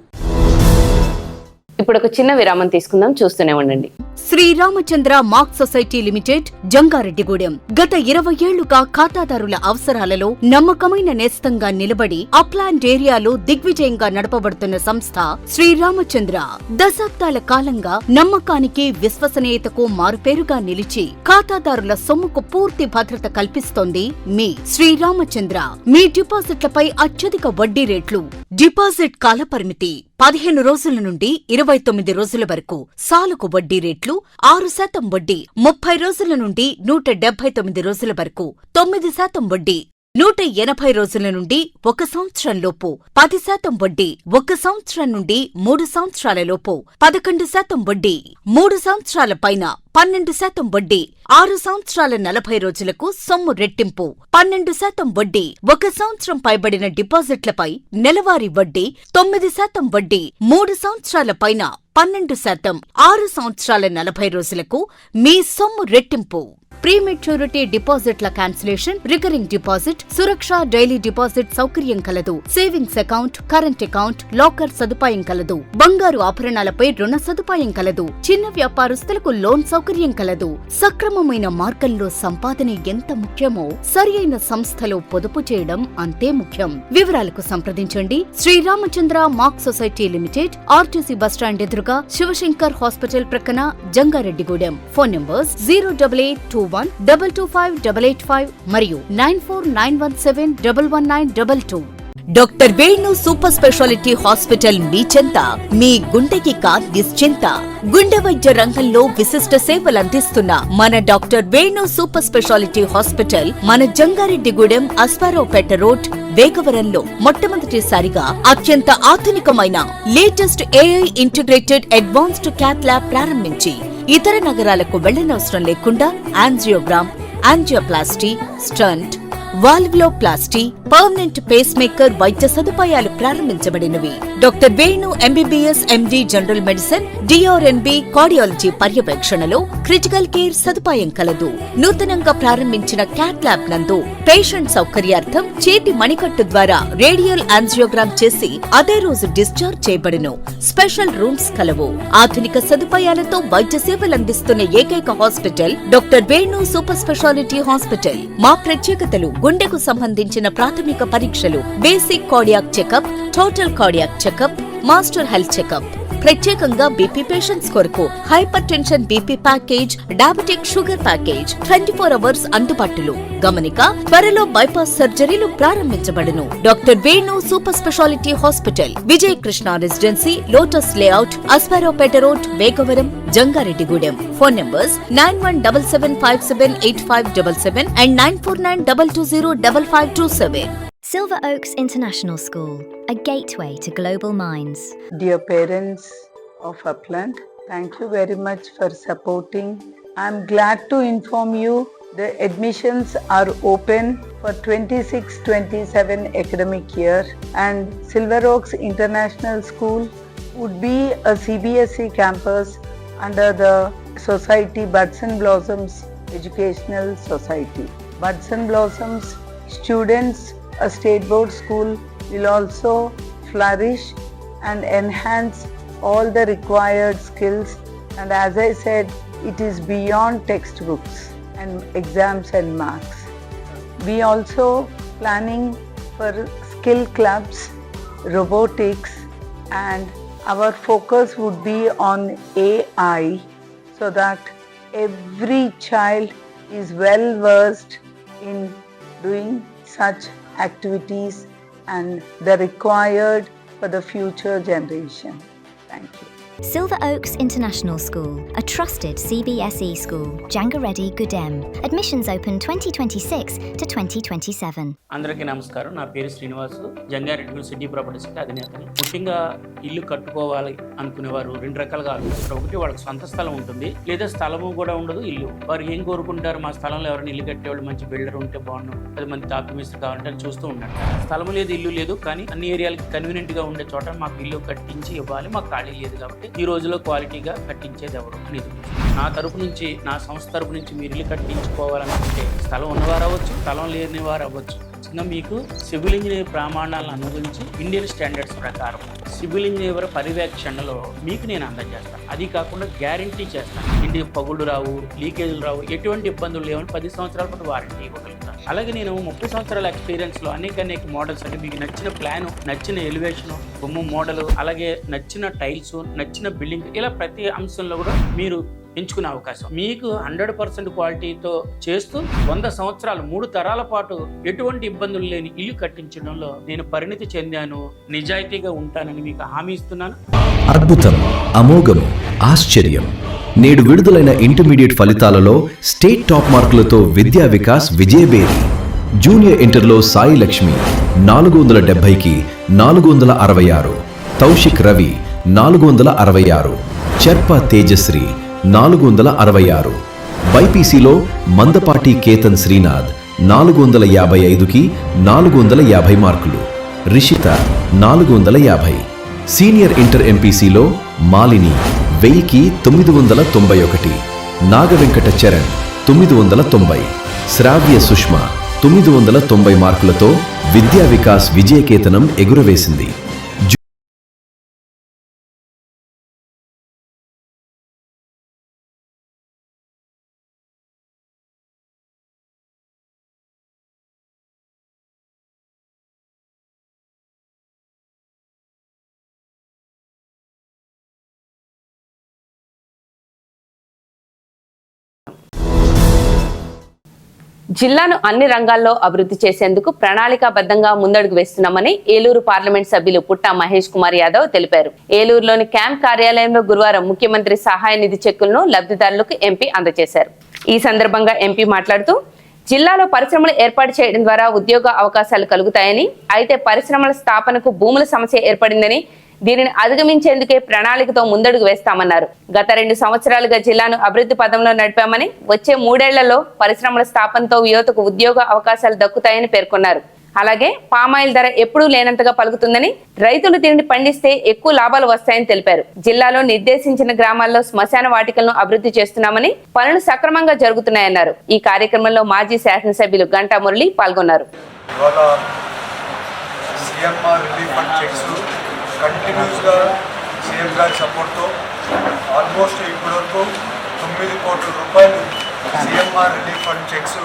ఇప్పుడు ఒక చిన్న విరామం తీసుకుందాం, చూస్తూనే ఉండండి. Sriramachandra mark society limited, Jangareddygudem. గత 20 ఏళ్లుగా ఖాతాదారుల అవసరాలలో నమ్మకమైన నేస్తంగా నిలబడి అప్లాండ్ ఏరియాలో దిగ్విజయంగా నడపబడుతున్న సంస్థ శ్రీరామచంద్ర. దశాబ్దాల కాలంగా నమ్మకానికి, విశ్వసనీయతకు మారుపేరుగా నిలిచి ఖాతాదారుల సొమ్ముకు పూర్తి భద్రత కల్పిస్తోంది మీ శ్రీరామచంద్ర. మీ డిపాజిట్లపై అత్యధిక వడ్డీ రేట్లు, డిపాజిట్ కాలపరిమితి 15 రోజుల నుండి 29 రోజుల వరకు, సాలుకు వడ్డీ రేట్లు 6% వడ్డీ, 30 రోజుల నుండి 179 రోజుల వరకు 9% వడ్డీ, 180 రోజుల నుండి 1 సంవత్సరం లోపు 10% వడ్డీ, 1 సంవత్సరం నుండి 3 సంవత్సరాల లోపు 11% వడ్డీ, 3 సంవత్సరాల పైన 12% వడ్డీ, 6 సంవత్సరాల 40 రోజులకు సొమ్ము రెట్టింపు 12% వడ్డీ, 1 సంవత్సరం పైబడిన డిపాజిట్లపై నెలవారీ వడ్డీ 9% వడ్డీ, 3 సంవత్సరాల పైన 12%, 6 సంవత్సరాల 40 రోజులకు మీ సొమ్ము రెట్టింపు. ప్రీమెచ్యూరిటీ డిపాజిట్ల క్యాన్సిలేషన్, రికరింగ్ డిపాజిట్, సురక్ష డైలీ డిపాజిట్ సౌకర్యం కలదు. Savings account, current account, locker సదుపాయం కలదు. బంగారు ఆభరణాలపై రుణ సదుపాయం కలదు. చిన్న వ్యాపారస్తులకు లోన్ సౌకర్యం కలదు. సక్రమమైన మార్గంలో సంపాదన ఎంత ముఖ్యమో సరియైన సంస్థలో పొదుపు చేయడం అంతే ముఖ్యం. వివరాలకు సంప్రదించండి. Sriramachandra mark society limited, RTC bus stand ఎదురుగా, శివశంకర్ హాస్పిటల్ ప్రక్కన, జంగారెడ్డిగూడెం. ఫోన్ నంబర్స్ 08821225885 మరియు 9491711922. Doctor Venu super speciality hospital మీ చెంత. మీ గుండెకి నిశ్చింత. గుండె వైద్య రంగంలో విశిష్ట సేవలందిస్తున్న మన doctor Venu super speciality hospital మన జంగారెడ్డిగూడెం, అస్పారావుపేట రోడ్, వేగవరంలో మొట్టమొదటిసారిగా అత్యంత ఆధునికమైన latest AI integrated advanced cath lab ప్రారంభించి ఇతర నగరాలకు వెళ్లనవసరం లేకుండా angiogram, angioplasty, stent, valvuloplasty, permanent pacemaker వైద్య సదుపాయాలు ప్రారంభించబడినవి. Doctor Venu MBBS MD general medicine, DrNB cardiology పర్యవేక్షణలో క్రిటికల్ కేర్ సదుపాయం కలదు. నూతనంగా ప్రారంభించిన క్యాట్ ల్యాబ్ నందు పేషెంట్ సౌకర్యార్థం చేతి మణికట్టు ద్వారా రేడియల్ యాంజియోగ్రామ్ చేసి అదే రోజు డిశ్చార్జ్ చేయబడును. స్పెషల్ రూమ్స్ కలవు. ఆధునిక సదుపాయాలతో వైద్య సేవలందిస్తున్న ఏకైక hospital doctor Venu super speciality hospital. మా ప్రత్యేకతలు: గుండెకు సంబంధించిన ప్రాథమిక పరీక్షలు, basic cardiac checkup, total cardiac checkup, master health checkup. ప్రత్యేకంగా బీపీ పేషెంట్స్ కొరకు hypertension BP package, diabetic sugar package 24 hours అందుబాటులో. గమనిక: త్వరలో బైపాస్ సర్జరీలు ప్రారంభించబడును. Doctor Venu super speciality hospital, Vijay Krishna Residency, Lotus Layout, Aswaraopeta Road, Vegavaram, Jangareddygudem. Phone numbers 9177578577 and 9492205527. Silver Oaks International School, a gateway to global minds. Dear parents of Upland, thank you very much for supporting. I'm glad to inform you the admissions are open for 26-27 academic year, and Silver Oaks International School would be a CBSE campus under the society Buds and Blossoms Educational Society. Buds and Blossoms students, a state board school, will also flourish and enhance all the required skills, and as I said, it is beyond textbooks and exams and marks. We also planning for skill clubs, robotics, and our focus would be on AI, so that every child is well versed in doing such activities and the required for the future generation. Thank you. Silver Oaks International School, a trusted CBSE school, Jangareddy Gudem. Admissions open 2026 to 2027. అందరికీ నమస్కారం. నా పేరు Srinivasu, Jangareddygudem city properties అధినేతని. ముఖ్యంగా ఇల్లు కట్టుకోవాలి అనుకునేవారు రెండు రకాలుగా ఆలోచిస్తారు. ఒకటి, వాళ్ళకి సొంత స్థలం ఉంటుంది, లేదా స్థలము కూడా ఉండదు, ఇల్లు. వారు ఏం కోరుకుంటారు? మా స్థలంలో ఎవరైనా ఇల్లు కట్టేవాళ్ళు మంచి బిల్డర్ ఉంటే బాగుండు, 10 మంది డాక్యుమెంట్స్ కావాలంటే చూస్తూ ఉంటారు. స్థలము లేదు, ఇల్లు లేదు, కానీ అన్ని ఏరియాలకి కన్వీనియంట్ గా ఉండే చోట మాకు ఇల్లు కట్టించి ఇవ్వాలి, మాకు ఖాళీ లేదు కాబట్టి ఈ రోజులో క్వాలిటీగా కట్టించేది ఎవరు అనేది. నా తరపు నుంచి, నా సంస్థ తరపు నుంచి మీరు ఇల్లు కట్టించుకోవాలనుకుంటే స్థలం ఉన్నవారు అవ్వచ్చు, స్థలం లేని వారు అవ్వచ్చు, ఇంకా మీకు సివిల్ ఇంజనీర్ ప్రమాణాలను అనుగురించి ఇండియన్ స్టాండర్డ్స్ ప్రకారం సివిల్ ఇంజనీర్ పర్యవేక్షణలో మీకు నేను అందజేస్తాను. అది కాకుండా గ్యారంటీ చేస్తాను, ఇంటి పగుళ్ళు రావు, లీకేజీలు రావు, ఎటువంటి ఇబ్బందులు లేవని 10 సంవత్సరాల పాటు వారంటీ ఇవ్వగలుగుతాను. అలాగే నేను 30 సంవత్సరాల ఎక్స్పీరియన్స్లో అనేక మోడల్స్ అంటే మీకు నచ్చిన ప్లాను, నచ్చిన ఎలివేషన్, బొమ్మ మోడల్, అలాగే నచ్చిన టైల్స్, నచ్చిన బిల్డింగ్, ఇలా ప్రతి అంశంలో కూడా మీరు ఎంచుకునే అవకాశం. మీకు 100% క్వాలిటీతో చేస్తూ 100 సంవత్సరాలు 3 తరాల పాటు ఎటువంటి ఇబ్బందులు లేని ఇల్లు కట్టించడంలో నేను పరిణితి చెందాను, నిజాయితీగా ఉంటానని మీకు హామీ ఇస్తున్నాను. అద్భుతం, అమోఘం, ఆశ్చర్యం. నేడు విడుదలైన ఇంటర్మీడియట్ ఫలితాలలో స్టేట్ టాప్ మార్కులతో విద్యా వికాస్ విజయబేరి. జూనియర్ ఇంటర్లో సాయి లక్ష్మి 470కి 466, తౌషిక్ రవి 466, చర్ప తేజశ్రీ 466, బైపీసీలో మందపాటి కేతన్ శ్రీనాథ్ 455కి 450 మార్కులు, రిషిత 450. సీనియర్ ఇంటర్ ఎంపీసీలో మాలిని 1000కి 991, నాగవెంకట చరణ్ 990, శ్రావ్య సుష్మా 990 మార్కులతో విద్యా వికాస్ విజయకేతనం ఎగురవేసింది. జిల్లాను అన్ని రంగాల్లో అభివృద్ధి చేసేందుకు ప్రణాళికాబద్ధంగా ముందడుగు వేస్తున్నామని ఏలూరు పార్లమెంట్ సభ్యులు పుట్టా మహేష్ కుమార్ యాదవ్ తెలిపారు. ఏలూరులోని క్యాంప్ కార్యాలయంలో గురువారం ముఖ్యమంత్రి సహాయ నిధి చెక్కులను లబ్ధిదారులకు ఎంపీ అందజేశారు. ఈ సందర్భంగా ఎంపీ మాట్లాడుతూ జిల్లాలో పరిశ్రమలు ఏర్పాటు చేయడం ద్వారా ఉద్యోగ అవకాశాలు కలుగుతాయని, అయితే పరిశ్రమల స్థాపనకు భూముల సమస్య ఏర్పడిందని, దీనిని అధిగమించేందుకే ప్రణాళికతో ముందడుగు వేస్తామన్నారు. గత 2 సంవత్సరాలుగా జిల్లాను అభివృద్ధి పదంలో నడిపామని, వచ్చే 3 ఏళ్లలో పరిశ్రమల స్థాపనతో యువతకు ఉద్యోగ అవకాశాలు దక్కుతాయని పేర్కొన్నారు. అలాగే పామాయిల్ ధర ఎప్పుడూ లేనంతగా పలుకుతుందని, రైతులు దీనిని పండిస్తే ఎక్కువ లాభాలు వస్తాయని తెలిపారు. జిల్లాలో నిర్దేశించిన గ్రామాల్లో శ్మశాన వాటికలను అభివృద్ధి చేస్తున్నామని, పనులు సక్రమంగా జరుగుతున్నాయన్నారు. ఈ కార్యక్రమంలో మాజీ శాసనసభ్యులు గంటా మురళి పాల్గొన్నారు. కంటిన్యూస్గా సీఎం గారి సపోర్ట్తో ఆల్మోస్ట్ ఇప్పటివరకు 9 కోట్ల రూపాయలు CMR relief fund checks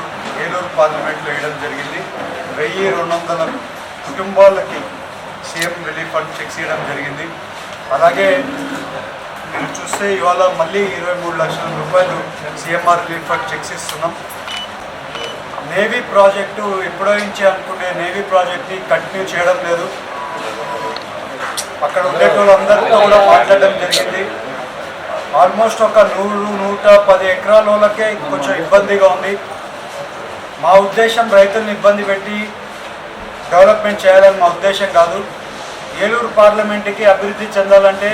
Eluru పార్లమెంట్లో వేయడం జరిగింది. 1200 కుటుంబాలకి సీఎం రిలీఫ్ ఫండ్ చెక్స్ ఇవ్వడం జరిగింది. అలాగే మీరు చూస్తే ఇవాళ మళ్ళీ 23 లక్షల రూపాయలు సిఎంఆర్ రిలీఫ్ ఫండ్ చెక్స్ ఇస్తున్నాం. నేవీ ప్రాజెక్టు ఎప్పుడో నుంచి అనుకునే నేవీ ప్రాజెక్ట్ని కంటిన్యూ చేయడం లేదు. అక్కడ ఉండేటోళ్ళందరితో కూడా మాట్లాడడం జరిగింది. ఆల్మోస్ట్ ఒక 100-110 ఎకరాలకే కొంచెం ఇబ్బందిగా ఉంది. మా ఉద్దేశం రైతులను ఇబ్బంది పెట్టి డెవలప్మెంట్ చేయాలని మా ఉద్దేశం కాదు. ఏలూరు పార్లమెంట్కి అభివృద్ధి చెందాలంటే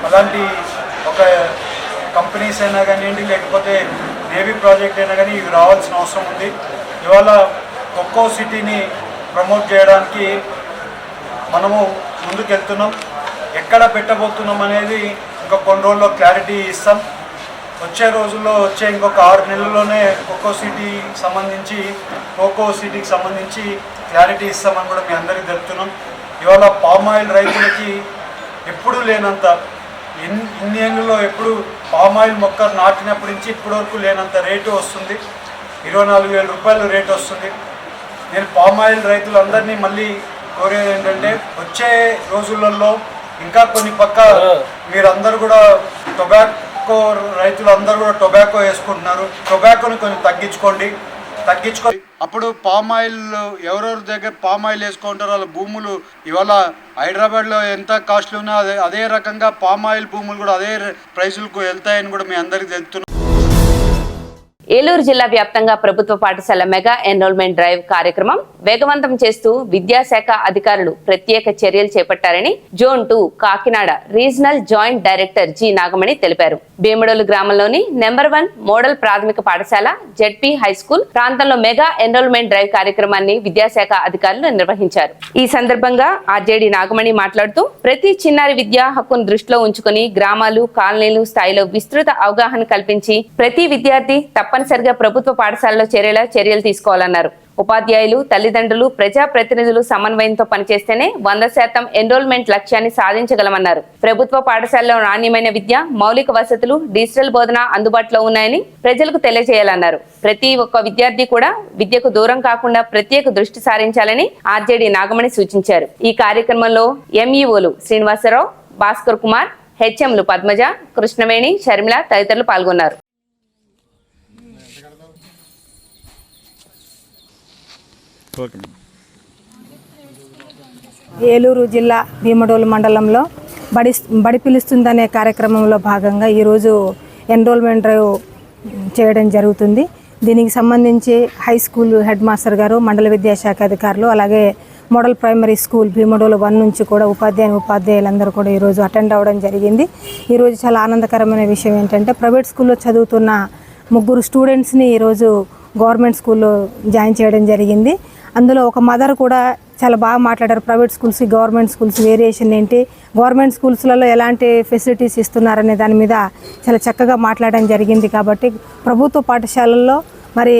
అలాంటి ఒక కంపెనీస్ అయినా కానివ్వండి, లేకపోతే నేవీ ప్రాజెక్ట్ అయినా కానీ ఇవి రావాల్సిన అవసరం ఉంది. ఇవాళ కొక్కో సిటీని ప్రమోట్ చేయడానికి మనము ముందుకెళ్తున్నాం. ఎక్కడ పెట్టబోతున్నాం అనేది ఇంకా కొన్ని రోజుల్లో క్లారిటీ ఇస్తాం. వచ్చే రోజుల్లో ఇంకొక 6 నెలల్లోనే కోకో సిటీకి సంబంధించి క్లారిటీ ఇస్తామని కూడా మీ అందరికీ తెలుపుతున్నాం. ఇవాళ పామాయిల్ రైతులకి ఎప్పుడూ లేనంత, ఇన్ని ఏళ్ళలో ఎప్పుడు పామాయిల్ మొక్క నాటినప్పటి నుంచి ఇప్పటివరకు లేనంత రేటు వస్తుంది. 24,000 రూపాయలు రేటు వస్తుంది. నేను పామాయిల్ రైతులందరినీ మళ్ళీ కోరేది ఏంటంటే, వచ్చే రోజులలో ఇంకా కొన్ని పక్క మీరందరూ కూడా టొబాకో రైతులందరూ కూడా టొబాకో వేసుకుంటున్నారు. టొబాకోని కొంచెం తగ్గించుకోండి. అప్పుడు పామాయిల్ ఎవరెవరి దగ్గర పామాయిల్ వేసుకుంటారో వాళ్ళ భూములు ఇవాళ హైదరాబాద్లో ఎంత కాస్ట్లు ఉన్నా అదే రకంగా పామాయిల్ భూములు కూడా అదే ప్రైసులకు వెళ్తాయని కూడా మీ అందరికీ తెలుపుతున్నాను. ఏలూరు జిల్లా వ్యాప్తంగా ప్రభుత్వ పాఠశాల మెగా ఎన్రోల్మెంట్ డ్రైవ్ కార్యక్రమం వేగవంతం చేస్తూ విద్యాశాఖ అధికారులు ప్రత్యేక చర్యలు చేపట్టారని zone 2 Kakinada regional joint director G Nagamani తెలిపారు. భీమడోలు గ్రామంలోని నెంబర్ 1 మోడల్ ప్రాథమిక పాఠశాల జెడ్పీ హై స్కూల్ ప్రాంతంలో మెగా ఎన్రోల్మెంట్ డ్రైవ్ కార్యక్రమాన్ని విద్యాశాఖ అధికారులు నిర్వహించారు. ఈ సందర్భంగా ఆర్జేడి నాగమణి మాట్లాడుతూ ప్రతి చిన్నారి విద్యా హక్కును దృష్టిలో ఉంచుకుని గ్రామాలు కాలనీలు స్థాయిలో విస్తృత అవగాహన కల్పించి ప్రతి విద్యార్థి తప్పనిసరిగా ప్రభుత్వ పాఠశాలలో చేరేలా చర్యలు తీసుకోవాలన్నారు. ఉపాధ్యాయులు, తల్లిదండ్రులు, ప్రజాప్రతినిధులు సమన్వయంతో పనిచేస్తేనే 100% ఎన్రోల్మెంట్ లక్ష్యాన్ని సాధించగలమన్నారు. ప్రభుత్వ పాఠశాలలో నాణ్యమైన విద్య, మౌలిక వసతులు, డిజిటల్ బోధన అందుబాటులో ఉన్నాయని ప్రజలకు తెలియజేయాలన్నారు. ప్రతి ఒక్క విద్యార్థి కూడా విద్యకు దూరం కాకుండా ప్రత్యేక దృష్టి సారించాలని ఆర్జేడీ నాగమణి సూచించారు. ఈ కార్యక్రమంలో ఎంఈఓలు శ్రీనివాసరావు, భాస్కర్ కుమార్, హెచ్ఎంలు పద్మజ, కృష్ణవేణి, షర్మిల తదితరులు పాల్గొన్నారు. ఏలూరు జిల్లా భీమడోలు మండలంలో బడి పిలుస్తుందనే కార్యక్రమంలో భాగంగా ఈరోజు ఎన్రోల్మెంట్ డ్రైవ్ చేయడం జరుగుతుంది. దీనికి సంబంధించి హై స్కూల్ హెడ్ మాస్టర్ గారు, మండల విద్యాశాఖ అధికారులు, అలాగే మోడల్ ప్రైమరీ స్కూల్ భీమడోలు 1 నుంచి కూడా ఉపాధ్యాయులందరూ కూడా ఈరోజు అటెండ్ అవ్వడం జరిగింది. ఈరోజు చాలా ఆనందకరమైన విషయం ఏంటంటే ప్రైవేట్ స్కూల్లో చదువుతున్న 3 స్టూడెంట్స్ని ఈరోజు గవర్నమెంట్ స్కూల్లో జాయిన్ చేయడం జరిగింది. అందులో ఒక మదర్ కూడా చాలా బాగా మాట్లాడారు. Private schools, government schools variation ఏంటి, గవర్నమెంట్ స్కూల్స్లలో ఎలాంటి ఫెసిలిటీస్ ఇస్తున్నారనే దాని మీద చాలా చక్కగా మాట్లాడడం జరిగింది. కాబట్టి ప్రభుత్వ పాఠశాలల్లో మరి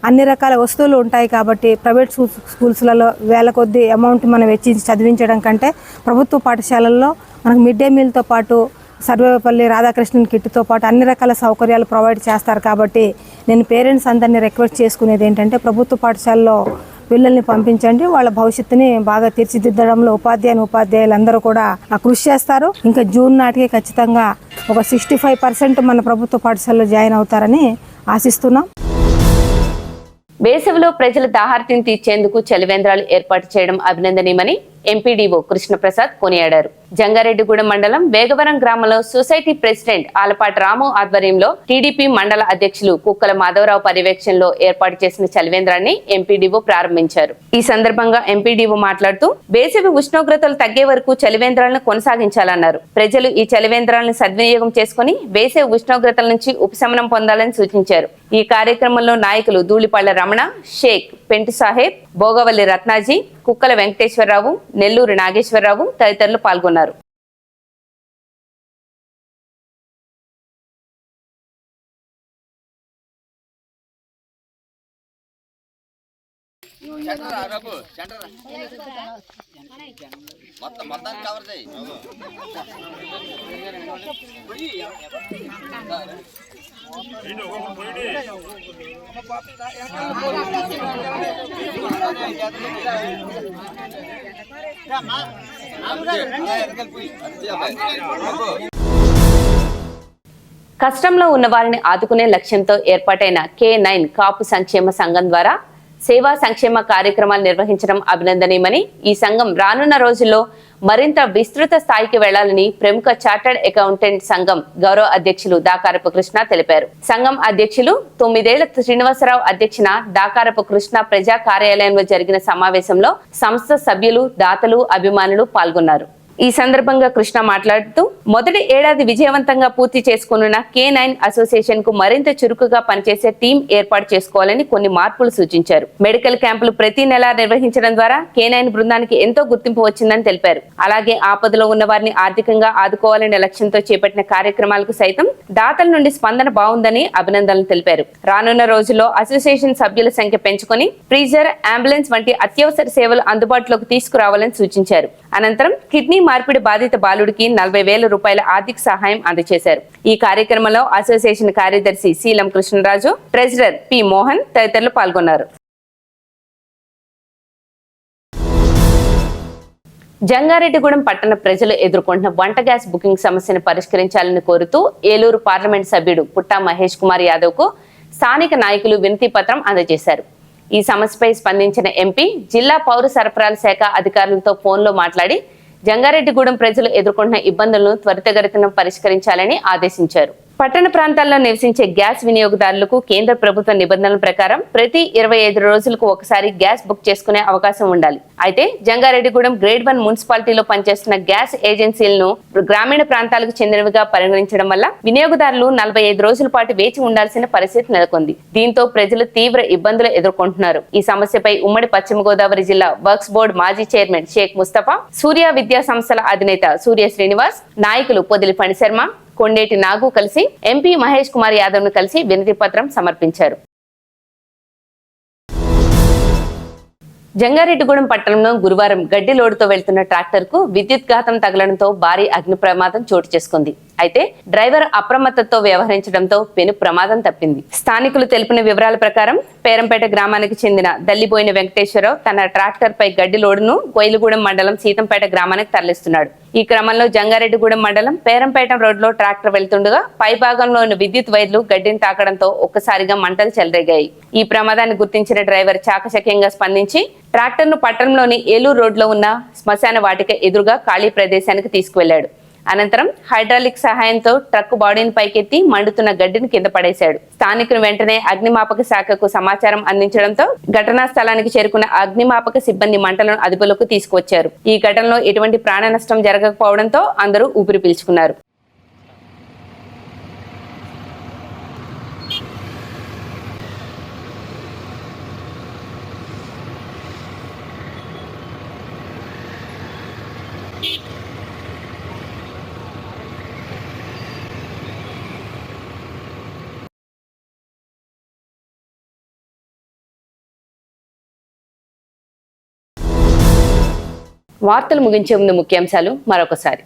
అన్ని రకాల వస్తువులు ఉంటాయి కాబట్టి ప్రైవేట్ స్కూల్స్లలో వేల కొద్ది అమౌంట్ మనం వెచ్చించి చదివించడం కంటే ప్రభుత్వ పాఠశాలల్లో మనకు మిడ్ డే మీల్తో పాటు సర్వేపల్లి రాధాకృష్ణన్ కిట్తో పాటు అన్ని రకాల సౌకర్యాలు ప్రొవైడ్ చేస్తారు. కాబట్టి నేను పేరెంట్స్ అందరినీ రిక్వెస్ట్ చేసుకునేది ఏంటంటే ప్రభుత్వ పాఠశాలలో పిల్లల్ని పంపించండి. వాళ్ళ భవిష్యత్తుని బాగా తీర్చిదిద్దడంలో ఉపాధ్యాయులందరూ కూడా కృషి చేస్తారు. ఇంకా జూన్ నాటికి ఖచ్చితంగా ఒక 65% మన ప్రభుత్వ పాఠశాలలో జాయిన్ అవుతారని ఆశిస్తున్నాం. వేసవిలో ప్రజల దాహార్తిని తీర్చేందుకు చలివేంద్రాలు ఏర్పాటు చేయడం అభినందనీయమని ఎంపీడీఓ కృష్ణప్రసాద్ కొనియాడారు. జంగారెడ్డిగూడెం మండలం వేగవరం గ్రామంలో సొసైటీ ప్రెసిడెంట్ ఆలపాటి రాము ఆధ్వర్యంలో టీడీపీ మండల అధ్యక్షులు కుక్కల మాధవరావు పర్యవేక్షణలో ఏర్పాటు చేసిన చలివేంద్రాన్ని ఎంపీడీఓ ప్రారంభించారు. ఈ సందర్భంగా ఎంపీడీఓ మాట్లాడుతూ వేసవి ఉష్ణోగ్రతలు తగ్గే వరకు చలివేంద్రాలను కొనసాగించాలన్నారు. ప్రజలు ఈ చలివేంద్రాలను సద్వినియోగం చేసుకుని వేసవి ఉష్ణోగ్రతల నుంచి ఉపశమనం పొందాలని సూచించారు. ఈ కార్యక్రమంలో నాయకులు ధూళిపళ్ల రమణ, షేక్, పెంటు సాహెబ్, భోగవల్లి రత్నాజీ, కుక్కల వెంకటేశ్వరరావు, నెల్లూరు నాగేశ్వరరావు తదితరులు పాల్గొన్నారు. కష్టంలో ఉన్న వారిని ఆదుకునే లక్ష్యంతో ఏర్పాటైన K9 కాపు సంక్షేమ సంఘం ద్వారా సేవా సంక్షేమ కార్యక్రమాలు నిర్వహించడం అభినందనీయమని, ఈ సంఘం రానున్న రోజుల్లో మరింత విస్తృత స్థాయికి వెళ్లాలని ప్రముఖ చార్టర్డ్ అకౌంటెంట్ సంఘం గౌరవ అధ్యక్షులు దాకారపు కృష్ణ తెలిపారు. సంఘం అధ్యక్షులు 9 ఏళ్ల శ్రీనివాసరావు అధ్యక్షన దాకారపు కృష్ణ ప్రజా కార్యాలయంలో జరిగిన సమావేశంలో సంస్థ సభ్యులు, దాతలు, అభిమానులు పాల్గొన్నారు. ఈ సందర్భంగా కృష్ణ మాట్లాడుతూ మొదటి ఏడాది విజయవంతంగా పూర్తి చేసుకున్న K9 అసోసియేషన్ కు మరింత చురుకుగా పనిచేసే టీం ఏర్పాటు చేసుకోవాలని కొన్ని మార్పులు సూచించారు. మెడికల్ క్యాంపులు ప్రతి నెల నిర్వహించడం ద్వారా K9 బృందానికి ఎంతో గుర్తింపు వచ్చిందని తెలిపారు. అలాగే ఆపదలో ఉన్న వారిని ఆర్థికంగా ఆదుకోవాలనే లక్ష్యంతో చేపట్టిన కార్యక్రమాలకు సైతం దాతల నుండి స్పందన బాగుందని అభినందనలు తెలిపారు. రానున్న రోజుల్లో అసోసియేషన్ సభ్యుల సంఖ్య పెంచుకొని ఫ్రీజర్, అంబులెన్స్ వంటి అత్యవసర సేవలు అందుబాటులోకి తీసుకురావాలని సూచించారు. అనంతరం కిడ్నీ మార్పిడి బాధిత బాలుడికి 40,000 రూపాయల ఆర్థిక సహాయం అందజేశారు. ఈ కార్యక్రమంలో అసోసియేషన్ కార్యదర్శి శీలం కృష్ణరాజు, ట్రెజరర్ పి మోహన్ తదితరులు పాల్గొన్నారు. జంగారెడ్డిగూడెం పట్టణ ప్రజలు ఎదుర్కొంటున్న వంట గ్యాస్ బుకింగ్ సమస్యను పరిష్కరించాలని కోరుతూ ఏలూరు పార్లమెంట్ సభ్యుడు పుట్టా మహేష్ కుమార్ యాదవ్ కు స్థానిక నాయకులు వినతి పత్రం అందజేశారు. ఈ సమస్యపై స్పందించిన ఎంపీ జిల్లా పౌర సరఫరాల శాఖ అధికారులతో ఫోన్లో మాట్లాడి జంగారెడ్డిగూడెం ప్రజలు ఎదుర్కొంటున్న ఇబ్బందులను త్వరితగతిన పరిష్కరించాలని ఆదేశించారు. పట్టణ ప్రాంతాల్లో నివసించే గ్యాస్ వినియోగదారులకు కేంద్ర ప్రభుత్వ నిబంధనల ప్రకారం ప్రతి 25 రోజులకు ఒకసారి గ్యాస్ బుక్ చేసుకునే అవకాశం ఉండాలి. అయితే జంగారెడ్డిగూడెం గ్రేడ్ 1 మున్సిపాలిటీలో పనిచేస్తున్న గ్యాస్ ఏజెన్సీలను గ్రామీణ ప్రాంతాలకు చెందినవిగా పరిగణించడం వల్ల వినియోగదారులు 45 రోజుల పాటు వేచి ఉండాల్సిన పరిస్థితి నెలకొంది. దీంతో ప్రజలు తీవ్ర ఇబ్బందులు ఎదుర్కొంటున్నారు. ఈ సమస్యపై ఉమ్మడి పశ్చిమ గోదావరి జిల్లా వర్క్స్ బోర్డు మాజీ చైర్మన్ షేక్ ముస్తఫా, సూర్య విద్యా సంస్థల అధినేత సూర్య శ్రీనివాస్, నాయకులు పొదిలి ఫణిశర్మ, కొండేటి నాగు కలిసి ఎంపీ మహేష్ కుమార్ యాదవ్ ను కలిసి వినతి పత్రం సమర్పించారు. జంగారెడ్డిగూడెం పట్టణంలో గురువారం గడ్డి లోడుతో వెళ్తున్న ట్రాక్టర్కు విద్యుత్ ఘాతం తగలడంతో భారీ అగ్ని ప్రమాదం చోటు చేసుకుంది. అయితే డ్రైవర్ అప్రమత్తతో వ్యవహరించడంతో పెను ప్రమాదం తప్పింది. స్థానికులు తెలిపిన వివరాల ప్రకారం పేరంపేట గ్రామానికి చెందిన దల్లిబోయిన వెంకటేశ్వరరావు తన ట్రాక్టర్ పై గడ్డి లోడును కోయిలగూడెం మండలం సీతంపేట గ్రామానికి తరలిస్తున్నాడు. ఈ క్రమంలో జంగారెడ్డిగూడెం మండలం పేరంపేట రోడ్లో ట్రాక్టర్ వెళ్తుండగా పై భాగంలో ఉన్న విద్యుత్ వైర్లు గడ్డిని తాకడంతో ఒక్కసారిగా మంటలు చెలరేగాయి. ఈ ప్రమాదాన్ని గుర్తించిన డ్రైవర్ చాకచక్యంగా స్పందించి ట్రాక్టర్ ను పట్టణంలోని ఏలూరు రోడ్లో ఉన్న శ్మశాన వాటిక ఎదురుగా ఖాళీ ప్రదేశానికి తీసుకువెళ్లాడు. అనంతరం హైడ్రాలిక్ సహాయంతో ట్రక్ బాడీని పైకెత్తి మండుతున్న గడ్డిని కింద పడేశాడు. స్థానికులు వెంటనే అగ్నిమాపక శాఖకు సమాచారం అందించడంతో ఘటనా స్థలానికి చేరుకున్న అగ్నిమాపక సిబ్బంది మంటలను అదుపులోకి తీసుకువచ్చారు. ఈ ఘటనలో ఎటువంటి ప్రాణ నష్టం జరగకపోవడంతో అందరూ ఊపిరి పీల్చుకున్నారు. వార్తలు ముగించే ముందు ముఖ్యాంశాలు మరొకసారి.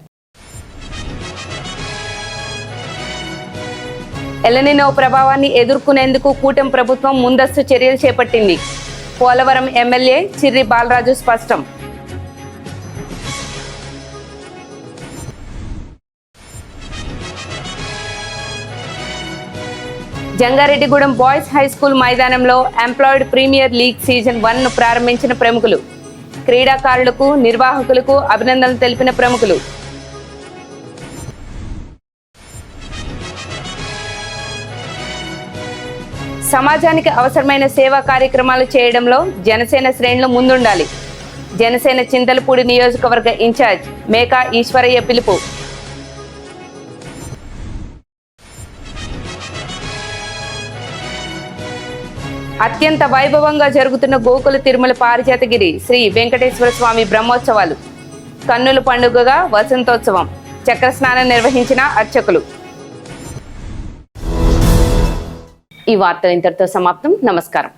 ఎలనినో ప్రభావాన్ని ఎదుర్కొనేందుకు కూటమి ప్రభుత్వం ముందస్తు చర్యలు చేపట్టింది. పోలవరం ఎమ్మెల్యే చిర్రి బాలరాజు స్పష్టం. జంగారెడ్డిగూడెం బాయ్స్ హై స్కూల్ మైదానంలో ఎంప్లాయిడ్ ప్రీమియర్ లీగ్ సీజన్ 1 ను ప్రారంభించిన ప్రముఖులు. క్రీడాకారులకు, నిర్వాహకులకు అభినందనలు తెలిపిన ప్రముఖులు. సమాజానికి అవసరమైన సేవా కార్యక్రమాలు చేయడంలో జనసేన శ్రేణులు ముందుండాలి. జనసేన చింతలపూడి నియోజకవర్గ ఇన్ఛార్జ్ మేకా ఈశ్వరయ్య పిలుపు. అత్యంత వైభవంగా జరుగుతున్న గోకుల తిరుమల పారిజాతగిరి శ్రీ వెంకటేశ్వర స్వామి బ్రహ్మోత్సవాలు. కన్నుల పండుగగా వసంతోత్సవం. చక్రస్నానం నిర్వహించిన అర్చకులు. ఈ వార్తలు ఇంతటితో సమాప్తం. నమస్కారం.